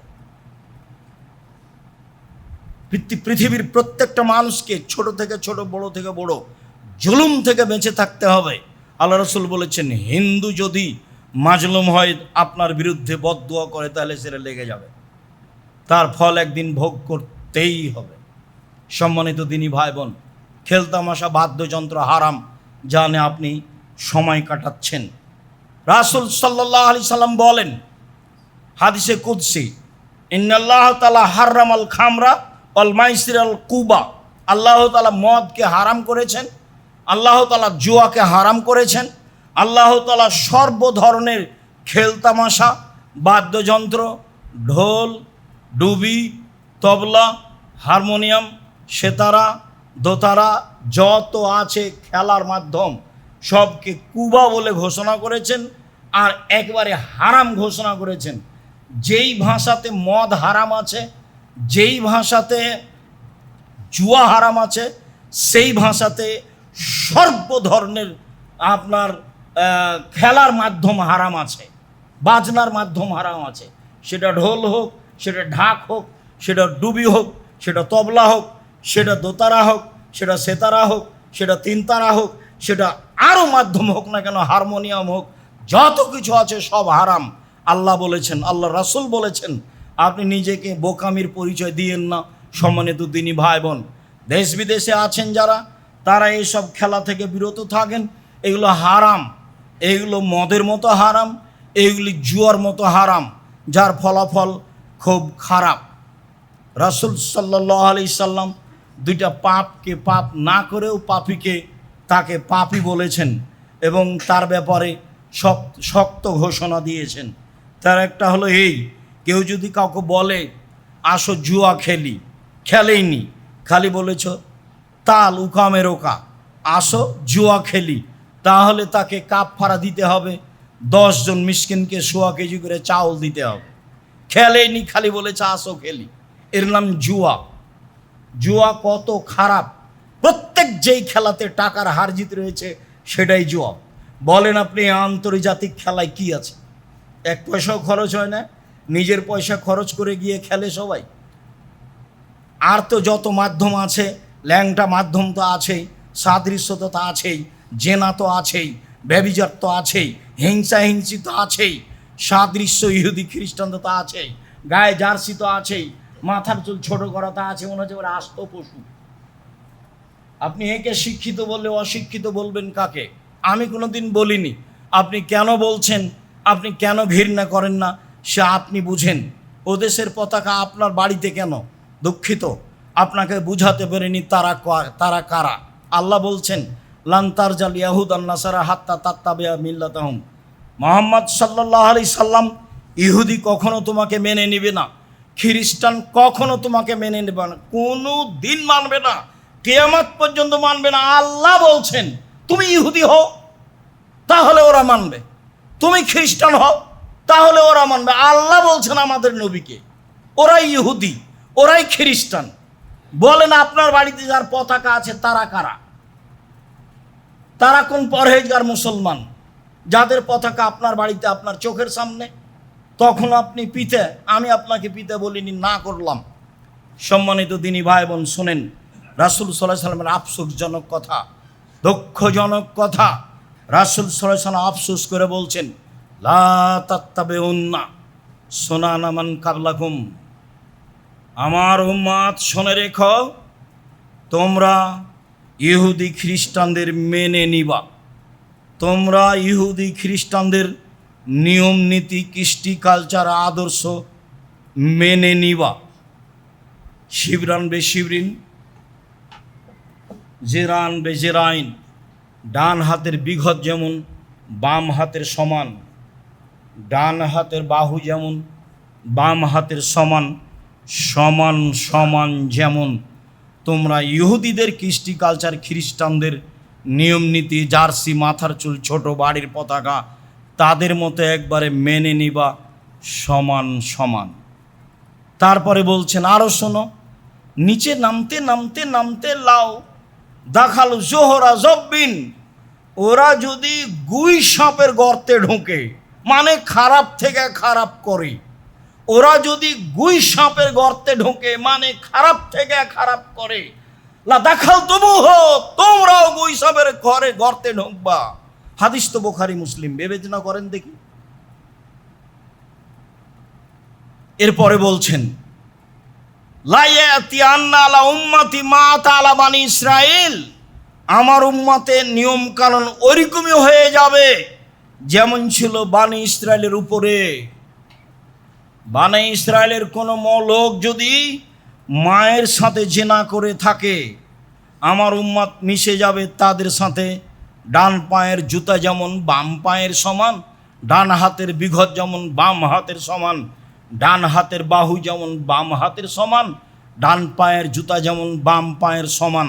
পৃথিবীর প্রত্যেকটা মানুষকে ছোট থেকে ছোট, বড় থেকে বড়, জুলুম থেকে বেঁচে থাকতে হবে। আল্লাহ রাসূল বলেছেন হিন্দু যদি মাজলুম হয় আপনার বিরুদ্ধে বদদুয়া করে তাহলে সেটা লেগে যাবে, তার ফল একদিন ভোগ করতেই হবে। সম্মানিত দিনী ভাই বোন, খেলতামাশা বাদ্যযন্ত্র হারাম, জানে আপনি সময় কাটাচ্ছেন। রাসূল সাল্লাল্লাহু আলাইহি সাল্লাম বলেন হাদিসে কুদসি, ইন্নাল্লাহ তাআলা হারামাল খামরা ওয়াল মাইসির আল কুবা, আল্লাহ তাআলা মদকে হারাম করেছেন, আল্লাহ তাআলা জুয়াকে হারাম করেছেন, আল্লাহ তাআলা সর্ব ধরনের খেলতামাশা বাদ্যযন্ত্র, ঢোল, ডুবি, তবলা, হারমোনিয়াম, সেতারা, দোতারা যত আছে খেলার মাধ্যম সবকে কুবা বলে ঘোষণা করেছেন, আর একবারে হারাম ঘোষণা করেছেন। যেই ভাষাতে মদ হারাম আছে, যেই ভাষাতে জুয়া হারাম আছে, সেই ভাষাতে সর্ব ধরনের আপনার খেলার মাধ্যম হারাম আছে, বাজনার মাধ্যম হারাম আছে। সেটা ঢোল হোক, সেটা ঢাক হোক, সেটা ডুবি হোক, সেটা তবলা হোক, সেটা দোতারা হোক, সেটা সেতারা হোক, সেটা তিনতারা হোক, সেটা আরও মাধ্যম হোক না কেন, হারমোনিয়াম হোক, যত কিছু আছে সব হারাম। আল্লাহ বলেছেন, আল্লাহ রাসূল বলেছেন। আপনি নিজেকে বোকামির পরিচয় দিয়েন না। সম্মানিত দিনী ভাই বোন, দেশ বিদেশে আছেন যারা, তারা এইসব খেলা থেকে বিরত থাকেন। এগুলো হারাম, এগুলো মদের মতো হারাম, এগুলি জুয়ার মতো হারাম, যার ফলাফল খুব খারাপ। রাসূল সাল্লাল্লাহু আলাইহি সাল্লাম দুইটা পাপকে পাপ না করেও পাপীকে তাকে পাপী বলেছেন এবং তার ব্যাপারে শক্ত ঘোষণা দিয়েছেন। তার একটা হলো এই, কেউ যদি কাউকে বলে আসো জুয়া খেলি, খেলেইনি, খালি বলেছ তাল উকামের ওকা, আসো জুয়া খেলি, তাহলে তাকে কাফারা দিতে হবে 10 জন মিসকিনকে 1.25 কেজি করে চাউল দিতে হবে। খেলেনি, খালি বলেছে আসো খেলি। এর নাম জুয়া। জুয়া কত খারাপ! প্রত্যেক যেই খেলাতে টাকার হার জিত রয়েছে সেটাই জুয়া। বলেন আপনি আন্তর্জাতিক খেলায় কি আছে? 1 পয়সাও খরচ হয় না, নিজের পয়সা খরচ করে গিয়ে খেলে সবাই। আর তো যত মাধ্যম আছে, ল্যাংটা মাধ্যম তো আছেই, সাদৃশ্যতা তো আছেই, জেনা তো আছেই, ব্যভিচার তো আছেই, হিংসি তো আছেই, সাদৃশ্য ইহুদি খ্রিস্টান তো আছেই, গায়ে জার্সি তো আছেই, মাথার চুল ছোট করা তা আছে, মনে হচ্ছে ওরা আস্ত পশু। আপনি একে শিক্ষিত বললে অশিক্ষিত বলবেন কাকে? আমি কোনোদিন বলিনি। আপনি কেন বলছেন, আপনি কেন ঘৃণা করেন না সে আপনি বুঝেন। ও দেশের পতাকা আপনার বাড়িতে কেন? দুঃখিত, আপনাকে বুঝাতে পারিনি তারা কারা। আল্লাহ বলছেন লান্তার জাল ইয়াহুদ আন্নাসারা হাত্তা তাত্তাবিয়া মিল্লাতাহুম। মুহাম্মদ সাল্লাল্লাহু আলাইহি সাল্লাম, ইহুদি কখনো তোমাকে মেনে নেবে না, খ্রিস্টান কখনো তোমাকে মেনে নেবে না, কোনো দিন মানবে না, কিয়ামত পর্যন্ত মানবে না। আল্লাহ বলছেন তুমি ইহুদি হও তাহলে ওরা মানবে, তুমি খ্রিস্টান হও তাহলে ওরা মানবে। আল্লাহ বলছেন আমাদের নবীকে ওরাই ইহুদি, ওরাই খ্রিস্টান। বলেন আপনার বাড়িতে যার পতাকা আছে তারা কারা? তারা কোন পরহেজগার মুসলমান যাদের পতাকা আপনার বাড়িতে আপনার চোখের সামনে? তখন আপনি পিতে, আমি আপনাকে পিতে বলিনি, না করলাম। সম্মানিত দিনী ভাই বোন শোনেন, রাসূল সাল্লাল্লাহু আলাইহি সাল্লামের আফসোসজনক কথা, দুঃখজনক কথা। রাসূল সাল্লাল্লাহু আলাইহি সাল্লাম আফসোস করে বলছেন লা তাত্তাবিউন্না সুনানা মান কাবলাকুম। আমার উম্মত শোনে রেখো, তোমরা ইহুদি খ্রিস্টানদের মেনে নিবা, তোমরা ইহুদি খ্রিস্টানদের নিয়ম নীতি, কৃষ্টি, কালচার, আদর্শ মেনে নিবা। শিবরান বে শিবরিন, জেরান বে জেরাইন। ডান হাতের বিঘত যেমন বাম হাতের সমান, ডান হাতের বাহু যেমন বাম হাতের সমান, সমান সমান যেমন তোমরা ইহুদিদের কৃষ্টি, কালচার, খ্রিস্টানদের নিয়ম নীতি, জার্সি, মাথার চুল ছোট, বাড়ির পতাকা তাদের মতো একবারে মেনে নিবা, সমান সমান। তারপরে বলছেন আরও শোনো, নিচে নামতে নামতে নামতে লাও দাখাল জোহরা জব্বিন। ওরা যদি গুই সাপের গর্তে ঢোকে, মানে খারাপ থেকে খারাপ করে, ওরা যদি গুই সাপের গর্তে ঢোকে মানে খারাপ থেকে খারাপ করে, লা দাখাল তুমু হো, তোমরাও গুই সাপের গর্তে ঢোকবা। হাদিস তো বুখারী মুসলিম, বিবেচনা করেন দেখি। এরপরে বলছেন লা ইয়াতি আন্না আলা উম্মতি মা তাআলা বানি ইসরাইল। আমার উম্মতের নিয়ম কানুন ওইরকমই হয়ে যাবে যেমন ছিল বানি ইসরায়েলের উপরে। বানি ইসরায়েলের কোনো লোক যদি মায়ের সাথে জেনা করে থাকে, আমার উম্মত মিশে যাবে তাদের সাথে। ডান পায়ের জুতা যেমন বাম পায়ের সমান, ডান হাতের বিঘত যেমন বাম হাতের সমান, ডান হাতের বাহু যেমন বাম হাতের সমান, ডান পায়ের জুতা যেমন বাম পায়ের সমান,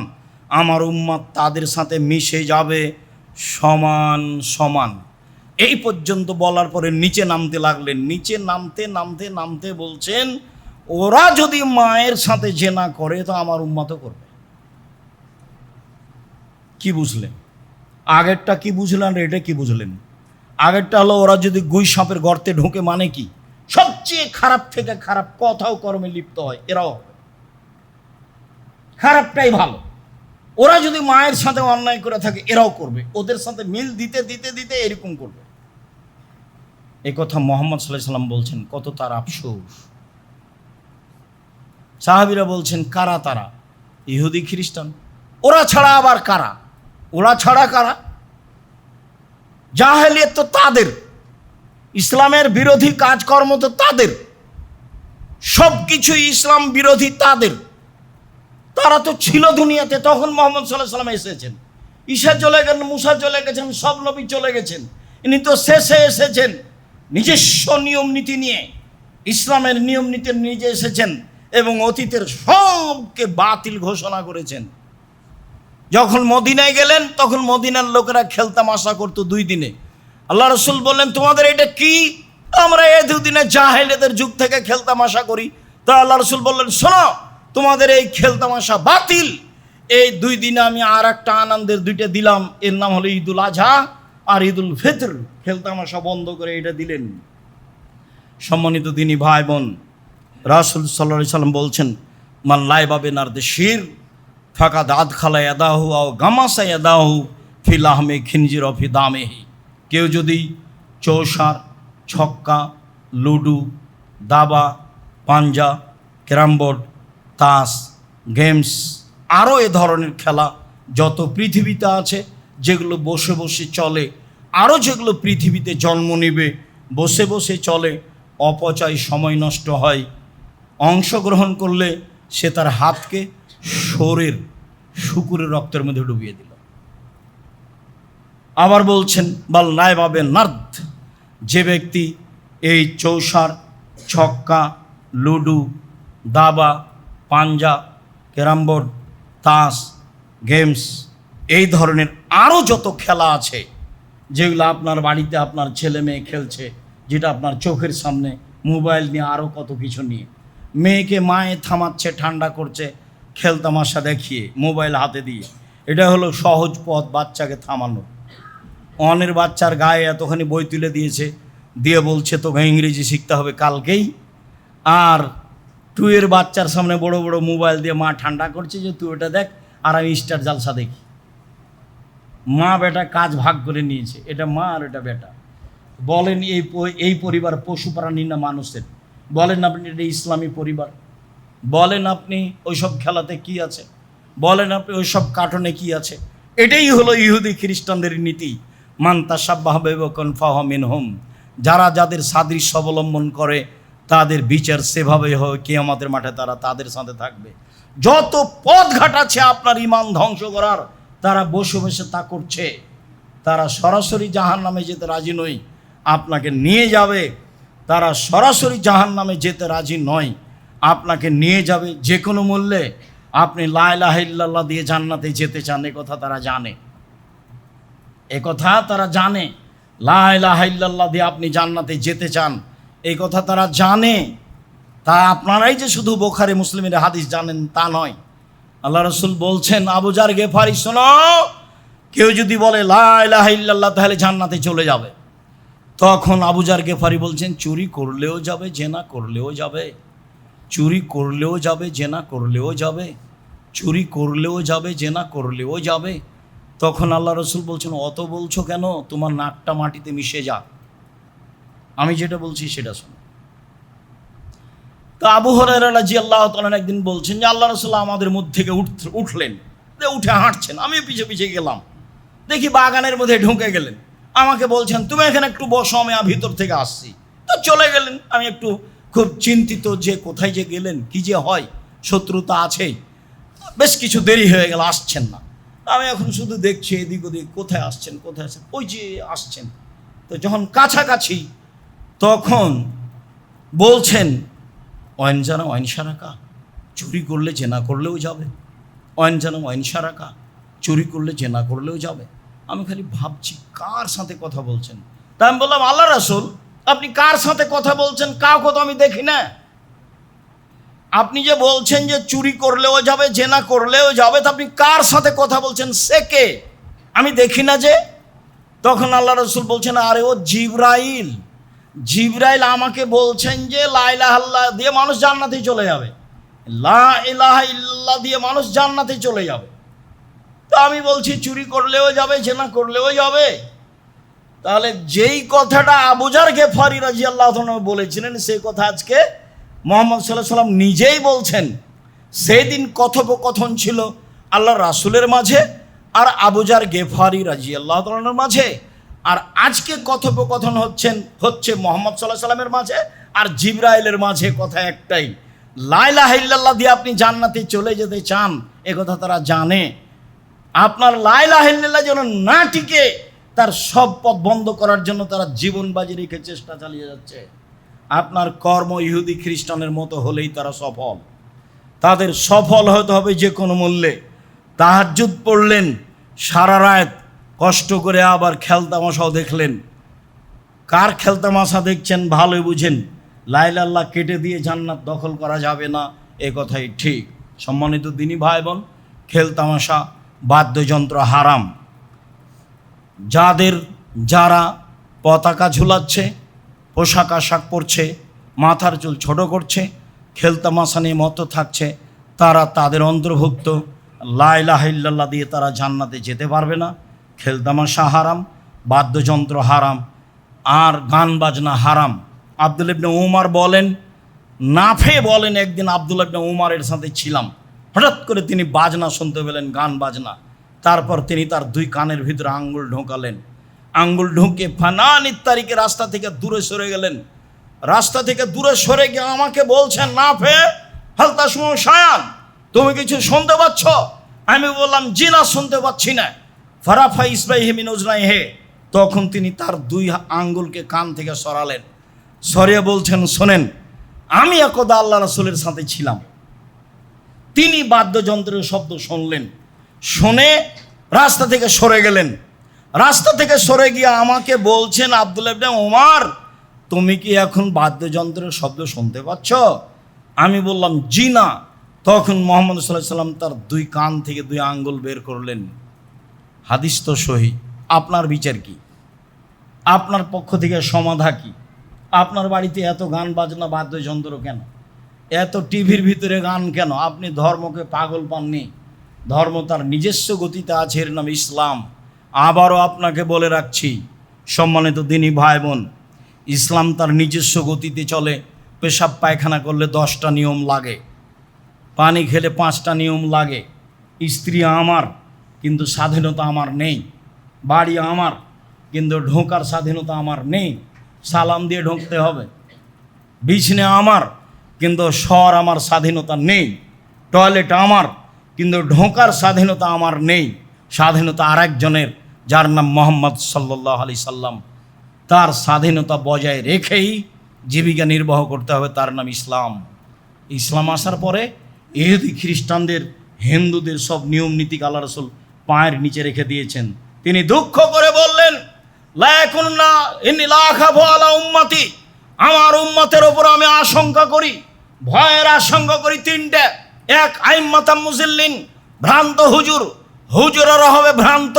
আমার উম্মত তাদের সাথে মিশে যাবে সমান সমান। এই পর্যন্ত বলার পরে নিচে নামতে লাগলেন। নিচে নামতে নামতে নামতে বলছেন ওরা যদি মায়ের সাথে জেনা করে তো আমার উম্মতও করবে। কি বুঝলেন? আগেরটা কি বুঝলেন, এটা কি বুঝলেন? আগেরটা হলো ওরা যদি গুই সাপের গর্তে ঢোকে মানে কি, সবচেয়ে খারাপ থেকে খারাপ কথাও কর্মে লিপ্ত হয়, এরাও হবে। খারাপটাই ভালো। ওরা যদি মায়ের সাথে অন্যায় করে থাকে এরাও করবে, ওদের সাথে মিল দিতে দিতে দিতে এরকম করবে। এই কথা মুহাম্মদ সাল্লাল্লাহু আলাইহি সাল্লাম বলছেন, কত তার আফসোস। সাহাবীরা বলছেন কারা তারা? ইহুদি খ্রিস্টান। ওরা ছাড়া আবার কারা? ওরা ছাড়া কারা? জাহেলিয়াত তো তাদের, ইসলামের বিরোধী কাজকর্ম তো তাদের, সব কিছুই ইসলাম বিরোধী তাদের। তারা তো ছিল দুনিয়াতে তখন মুহাম্মদ সাল্লাল্লাহু আলাইহি সাল্লাম এসেছেন। ঈসা চলে গেছেন, মুসা চলে গেছেন, সব নবী চলে গেছেন। ইনি তো শেষে এসেছেন নিজস্ব নিয়ম নীতি নিয়ে, ইসলামের নিয়ম নীতি নিজে এসেছেন এবং অতীতের সবকে বাতিল ঘোষণা করেছেন। যখন মদিনায় গেলেন তখন মদিনার লোকেরা খেলতামাশা করতো 2 দিনে, আল্লাহ রসুল বললেন, তোমাদের এটা কি? আমরা এই দুদিনে জাহেলিয়াতের যুগ থেকে খেলতামাশা করি। তা আল্লাহ রসুল বললেন, শোনো, তোমাদের এই খেলতামাশা বাতিল। এই 2 দিনে আমি আর একটা আনন্দের 2টা দিলাম, এর নাম হলো ঈদুল আজহা আর ঈদুল ফিতর। খেলতামাশা বন্ধ করে এটা দিলেন। সম্মানিত দিনী ভাই বোন, রাসূল সাল্লাল্লাহু আলাইহি সাল্লাম বলছেন, মান লাইবা বিনারদি শির ফাকাদ আদখালা ইয়াদাহু আও গামাসা ইয়াদাহু ফি লাহমি খিনজির ফি দামিহি। কেউ যদি চৌসার, ছক্কা, লুডু, দাবা, পাঞ্জা, ক্যারাম বোর্ড, তাস, গেমস, আরও এ ধরনের খেলা যত পৃথিবীতে আছে, যেগুলো বসে বসে চলে, আরও যেগুলো পৃথিবীতে জন্ম নেবে, বসে বসে চলে, অপচয়, সময় নষ্ট হয়, অংশগ্রহণ করলে সে তার হাতকে শরীর শুকুরের রক্তের মধ্যে ডুবিয়ে দিল। আবার বলছেন, বাল লাইবাবে নার্দ, যে ব্যক্তি এই চৌসার, ছক্কা, লুডু, দাবা, পাঞ্জা, ক্যারাম বোর্ড, তাস, গেমস, এই ধরনের আরও যত খেলা আছে, যেগুলো আপনার বাড়িতে আপনার ছেলে মেয়ে খেলছে, যেটা আপনার চোখের সামনে, মোবাইল নিয়ে, আরও কত কিছু নিয়ে, মেয়েকে মায়ে থামাচ্ছে, ঠান্ডা করছে খেলতামাশা দেখিয়ে, মোবাইল হাতে দিয়ে। এটা হলো সহজ পথ বাচ্চাকে থামানোর। অনের বাচ্চার গায়ে এতখানি বই তুলে দিয়েছে, দিয়ে বলছে তোকে ইংরেজি শিখতে হবে কালকেই। আর 2 এর বাচ্চার সামনে বড় বড় মোবাইল দিয়ে মা ঠান্ডা করছে যে তুই ওটা দেখ আর আমি স্টার জালসা দেখি। মা বেটা কাজ ভাগ করে নিয়েছে, এটা মা আর এটা বেটা। বলেন এই পরিবার পশু প্রাণী না মানুষের? বলেন আপনি এটা ইসলামী পরিবার? বলেন আপনি ওইসব খেলাতে কি আছে? বলেন আপনি ওইসব কার্টুনে কি আছে? এটাই হলো ইহুদি খ্রিস্টানদের নীতি। মান তাশাব্বাহা বিকওমিন ফাহুয়া মিনহুম। যারা যাদের সাদৃশ্য অবলম্বন করে তাদের বিচার সেভাবে হয়, কিয়ামতের মাঠে তারা তাদের সাথে থাকবে। যত পথঘাট আছে আপনার ঈমান ধ্বংস করার, তারা বসে বসে তা করছে। তারা সরাসরি জাহান্নামে যেতে রাজি নয়, আপনাকে নিয়ে যাবে। তারা সরাসরি জাহান্নামে যেতে রাজি নয়, আপনাকে নিয়ে যাবে যে কোনো মূল্যে। আপনি লা ইলাহা ইল্লাল্লাহ দিয়ে জান্নাতে যেতে চান, এ কথা তারা জানে। এ কথা তারা জানে। লা ইলাহা ইল্লাল্লাহ দিয়ে আপনি জান্নাতে যেতে চান, এই কথা তারা জানে। তা আপনারাই যে শুধু বুখারী মুসলিমের হাদিস জানেন তা নয়। আল্লাহ রসুল বলছেন, আবু জার গেফারি, শোনো, কেউ যদি বলে লা ইলাহা ইল্লাল্লাহ তাহলে জান্নাতে চলে যাবে। তখন আবু জার গেফারি বলছেন, চুরি করলেও যাবে, জেনা করলেও যাবে, চুরি করলেও যাবে, জেনা করলেও যাবে, চুরি করলেও যাবে, জেনা করলেও যাবে। তখন আল্লাহ রসুল বলছেন, অত বলছো কেন? তোমার নাকটা মাটিতে মিশে যাক, আমি যেটা বলছি সেটা শোনো। তো আবু হুরায়রা রাদিয়াল্লাহু তাআলা একদিন বলছেন যে আল্লাহ রসুল আমাদের মধ্যে থেকে উঠলেন, উঠে হাঁটছেন, আমি পিছে পিছে গেলাম, দেখি বাগানের মধ্যে ঢুকে গেলেন। আমাকে বলছেন, তুমি এখানে একটু বসো, আমি ভিতর থেকে আসছি। তো চলে গেলেন। আমি একটু খুব চিন্তিত যে কোথায় যে গেলেন, কি যে হয়, শত্রুতা আছেই। বেশ কিছু দেরি হয়ে গেল, আসছেন না। আমি এখন শুধু দেখছি এদিক ওদিক, কোথায় আসছেন, কোথায় আসছেন, ওই যে আসছেন। তো যখন কাছাকাছি, তখন বলছেন, ওয়াইন জানা ওয়াইন সারাকা, চুরি করলে জেনা করলেও যাবে। ওয়াইন জানা ওয়াইন সারাকা, চুরি করলে জেনা করলেও যাবে। আমি খালি ভাবছি কার সাথে কথা বলছেন। তাই আমি বললাম, আল্লাহ রাসূল, আপনি কার সাথে কথা বলছেন? কাউকে তো আমি দেখি না। আপনি যে বলছেন যে চুরি করলেও যাবে, জেনা করলেও যাবে, তো আপনি কার সাথে কথা বলছেন? সে কে? আমি দেখি না যে। তখন আল্লাহ রসুল বলছেন, আরে ও জিবরাইল। জিবরাইল আমাকে বলছেন যে লা ইলাহা ইল্লাল্লাহ দিয়ে মানুষ জান্নাতে চলে যাবে, লা ইলাহা ইল্লাল্লাহ দিয়ে মানুষ জান্নাতে চলে যাবে। তো আমি বলছি চুরি করলেও যাবে, জেনা করলেও যাবে। তাহলে যেই কথাটা আবু জার গেফারি রাদিয়াল্লাহু আনহু বলেছিলেন, সেই কথা আজকে মুহাম্মদ সাল্লাল্লাহু আলাইহি ওয়াসাল্লাম নিজেই বলছেন। সেই দিন কথোপকথন ছিল আল্লাহ রাসূলের মাঝে আর আবু জার গেফারি রাদিয়াল্লাহু আনহুর মাঝে। আর আজকে কথোপকথন হচ্ছে মুহাম্মদ সাল্লাল্লাহু আলাইহি ওয়াসাল্লামের মাঝে আর জিবরাইলের মাঝে। কথা একটাই, লা ইলাহা ইল্লাল্লাহ দিয়ে আপনি জান্নাতে চলে যেতে চান, এ কথা তারা জানে। আপনার লা ইলাহা ইল্লাল্লাহ যেন না টিকে, তার সব পথ বন্ধ করার জন্য তারা জীবন বাজি রেখে চেষ্টা চালিয়ে যাচ্ছে। আপনার কর্ম ইহুদি খ্রিস্টানের মতো হলেই তারা সফল। তাদের সফল হতে হবে যে কোনো মূল্যে। তাহাজ্জুদ পড়লেন সারা রাত কষ্ট করে, আবার খেলতামাশাও দেখলেন, কার খেলতামাশা দেখছেন ভালোই বুঝেন। লা ইলাহা ইল্লাল্লাহ কেটে দিয়ে জান্নাত দখল করা যাবে না, এ কথাই ঠিক। সম্মানিত দিনী ভাই বোন, খেলতামাশা বাদ্যযন্ত্র হারাম। যারা পতাকা ঝুলাচ্ছে, পোশাক আশাক পরছে, মাথার চুল ছোট করছে, খেলতামাশা নিয়ে মত থাকছে, তারা তাদের অন্তর্ভুক্ত। লা ইলাহা ইল্লাল্লাহ দিয়ে তারা জান্নাতে যেতে পারবে না। খেলতামাশা হারাম, বাদ্যযন্ত্র হারাম, আর গান বাজনা হারাম। আব্দুল্লাহ ইবনে উমর বলেন, নাফে বলেন, একদিন আব্দুল্লাহ ইবনে উমরের সাথে ছিলাম, হঠাৎ করে তিনি বাজনা শুনতে পেলেন, গান বাজনা। তারপর তিনি তার দুই কানের ভিতরে আঙ্গুল ঢোকালেন, আঙ্গুল ঢুকে ফানানির তারিখে রাস্তা থেকে দূরে সরে গেলেন। রাস্তা থেকে দূরে সরে গিয়ে আমাকে বলছেন, নাফে হালতা শুনো শায়ান, তুমি কিছু শুনতে পাচ্ছ? আমি বললাম, জি না, শুনতে পাচ্ছি না। ফারাফা ইসবাইহি মিন উজনাইহি, তখন তিনি তার দুই আঙ্গুলকে কান থেকে সরালেন, সরিয়ে বলছেন, শোনেন, আমি একদা আল্লাহ রাসূলের সাথে ছিলাম। তিনি বাদ্যযন্ত্রের শব্দ শুনলেন, শুনে রাস্তা থেকে সরে গেলেন। রাস্তা থেকে সরে গিয়ে আমাকে বলছেন, আব্দুল্লাহ ইবনে উমর, তুমি কি এখন বাদ্যযন্ত্রের শব্দ শুনতে পাচ্ছ? আমি বললাম, জি না। তখন মুহাম্মদ সাল্লাল্লাহু আলাইহি ওয়াসাল্লাম তার দুই কান থেকে দুই আঙ্গুল বের করলেন। হাদিস তো সহিহ। আপনার বিচার কি? আপনার পক্ষ থেকে সমাধা কি? আপনার বাড়িতে এত গান বাজনা বাদ্যযন্ত্র কেন? এত টিভির ভিতরে গান কেন? আপনি ধর্মকে পাগল পাননি। ধর্ম তার নিজস্ব গতিতে আছে, এর নাম ইসলাম। আবারও আপনাকে বলে রাখছি, সম্মানিত দিনী ভাই বোন, ইসলাম তার নিজস্ব গতিতে চলে। পেশাব পায়খানা করলে 10টা নিয়ম লাগে, পানি খেলে 5টা নিয়ম লাগে। স্ত্রী আমার, কিন্তু স্বাধীনতা আমার নেই। বাড়ি আমার, কিন্তু ঢোকার স্বাধীনতা আমার নেই। সালাম দিয়ে ঢুকতে হবে। বিছনে আমার, কিন্তু শহর আমার স্বাধীনতা নেই। টয়লেট আমার, কিন্তু ঢোকার স্বাধীনতা আমার নেই। স্বাধীনতা আরেকজনের, যার নাম মুহাম্মদ সাল্লাল্লাহু আলাইহি সাল্লাম। তার স্বাধীনতা বজায় রেখেই জীবিকা নির্বাহ করতে হবে, তার নাম ইসলাম। ইসলাম আসার পরে ইহুদি খ্রিস্টানদের, হিন্দুদের সব নিয়ম নীতি আল্লাহ রাসূল পায়ের নিচে রেখে দিয়েছেন। তিনি দুঃখ করে বললেন, লা ইয়াকুননা ইন্নী লা আখাফু আলা উম্মতি, আমার উম্মতের ওপর আমি আশঙ্কা করি, ভয়ের আশঙ্কা করি 3টে। এক, আইম্মাতাম মুজিল্লিন, ভ্রান্ত হুজুর, হুজুরেরা হবে ভ্রান্ত,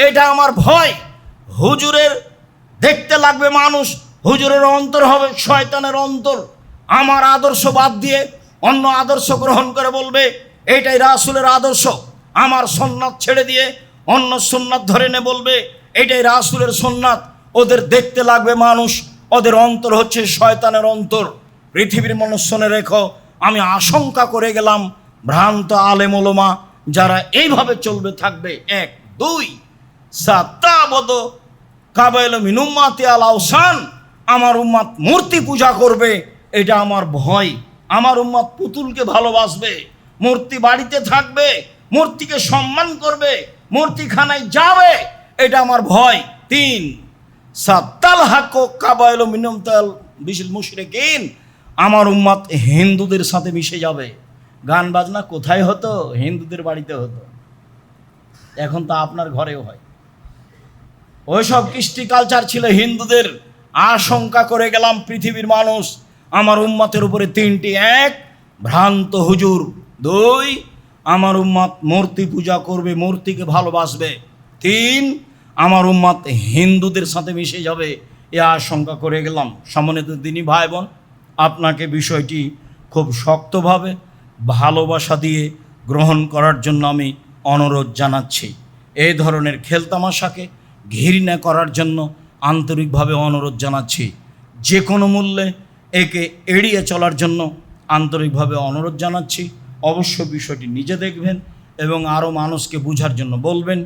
এটা আমার ভয়। হুজুরের দেখতে লাগবে মানুষ, হুজুরের অন্তর হবে শয়তানের অন্তর। আমার আদর্শ বাদ দিয়ে অন্য আদর্শ গ্রহণ করে বলবে এইটাই রাসূলের আদর্শ। আমার সুন্নাত ছেড়ে দিয়ে অন্য সুন্নাত ধরে নে বলবে এটাই রাসূলের সুন্নাত। ওদের দেখতে লাগবে মানুষ, ওদের অন্তর হচ্ছে শয়তানের অন্তর। পৃথিবীর মানুষ শুনে রেখো, আমি আশঙ্কা করে গেলাম ভ্রান্ত আলেম ওলামা যারা এইভাবে চলবে থাকবে। 1, 2 সাতাবদ কাবাইল মিন উম্মতি আল আওসান, আমার উম্মত মূর্তি পূজা করবে, এটা আমার ভয়। আমার উম্মত পুতুলকে ভালোবাসবে, মূর্তি বাড়িতে থাকবে, মূর্তিকে সম্মান করবে, মূর্তিখানায় যাবে, এটা আমার ভয়। 3 সাতাল হাক্কো কাবাইল মিনুমতাল বিশিল মুশরিকিন, আমার উম্মত হিন্দুদের সাথে মিশে যাবে। গান বাজনা কোথায় হতো? হিন্দুদের বাড়িতে হতো। এখন তো আপনার ঘরেও হয়। ওইসব কৃষ্টি কালচার ছিল হিন্দুদের। আশঙ্কা করে গেলাম পৃথিবীর মানুষ আমার উম্মতের উপরে 3টি। 1, ভ্রান্ত হুজুর। 2, আমার উম্মত মূর্তি পূজা করবে, মূর্তিকে ভালোবাসবে। 3, আমার উম্মত হিন্দুদের সাথে মিশে যাবে, এ আশঙ্কা করে গেলাম। সম্মানিত দিনী ভাই বোন, আপনাকে বিষয়টি খুব শক্তভাবে ভালোবাসা দিয়ে গ্রহণ করার জন্য আমি অনুরোধ জানাচ্ছি। এই ধরনের খেলতামাশাকে ঘৃণা করার জন্য আন্তরিকভাবে অনুরোধ জানাচ্ছি। যে কোনো মূল্যে একে এড়িয়ে চলার জন্য আন্তরিকভাবে অনুরোধ জানাচ্ছি। অবশ্য বিষয়টি নিজে দেখবেন এবং আরও মানুষকে বুঝার জন্য বলবেন।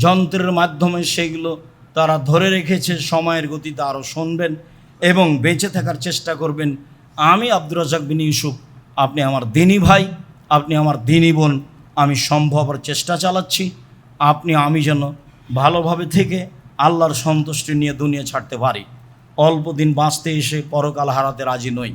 যন্ত্রের মাধ্যমে সেগুলো তারা ধরে রেখেছে, সময়ের গতিতে আরও শুনবেন এবং বেঁচে থাকার চেষ্টা করবেন। আমি আব্দুর রাজ্জাক বিন ইউসুফ, আপনি আমার দিনী ভাই, আপনি আমার দিনী বোন। আমি সম্ভবর চেষ্টা চালাচ্ছি আমি যেন ভালোভাবে থেকে আল্লাহর সন্তুষ্টি নিয়ে দুনিয়া ছাড়তে পারি। অল্প দিন বাঁচতে এসে পরকাল হারাতে রাজি নই।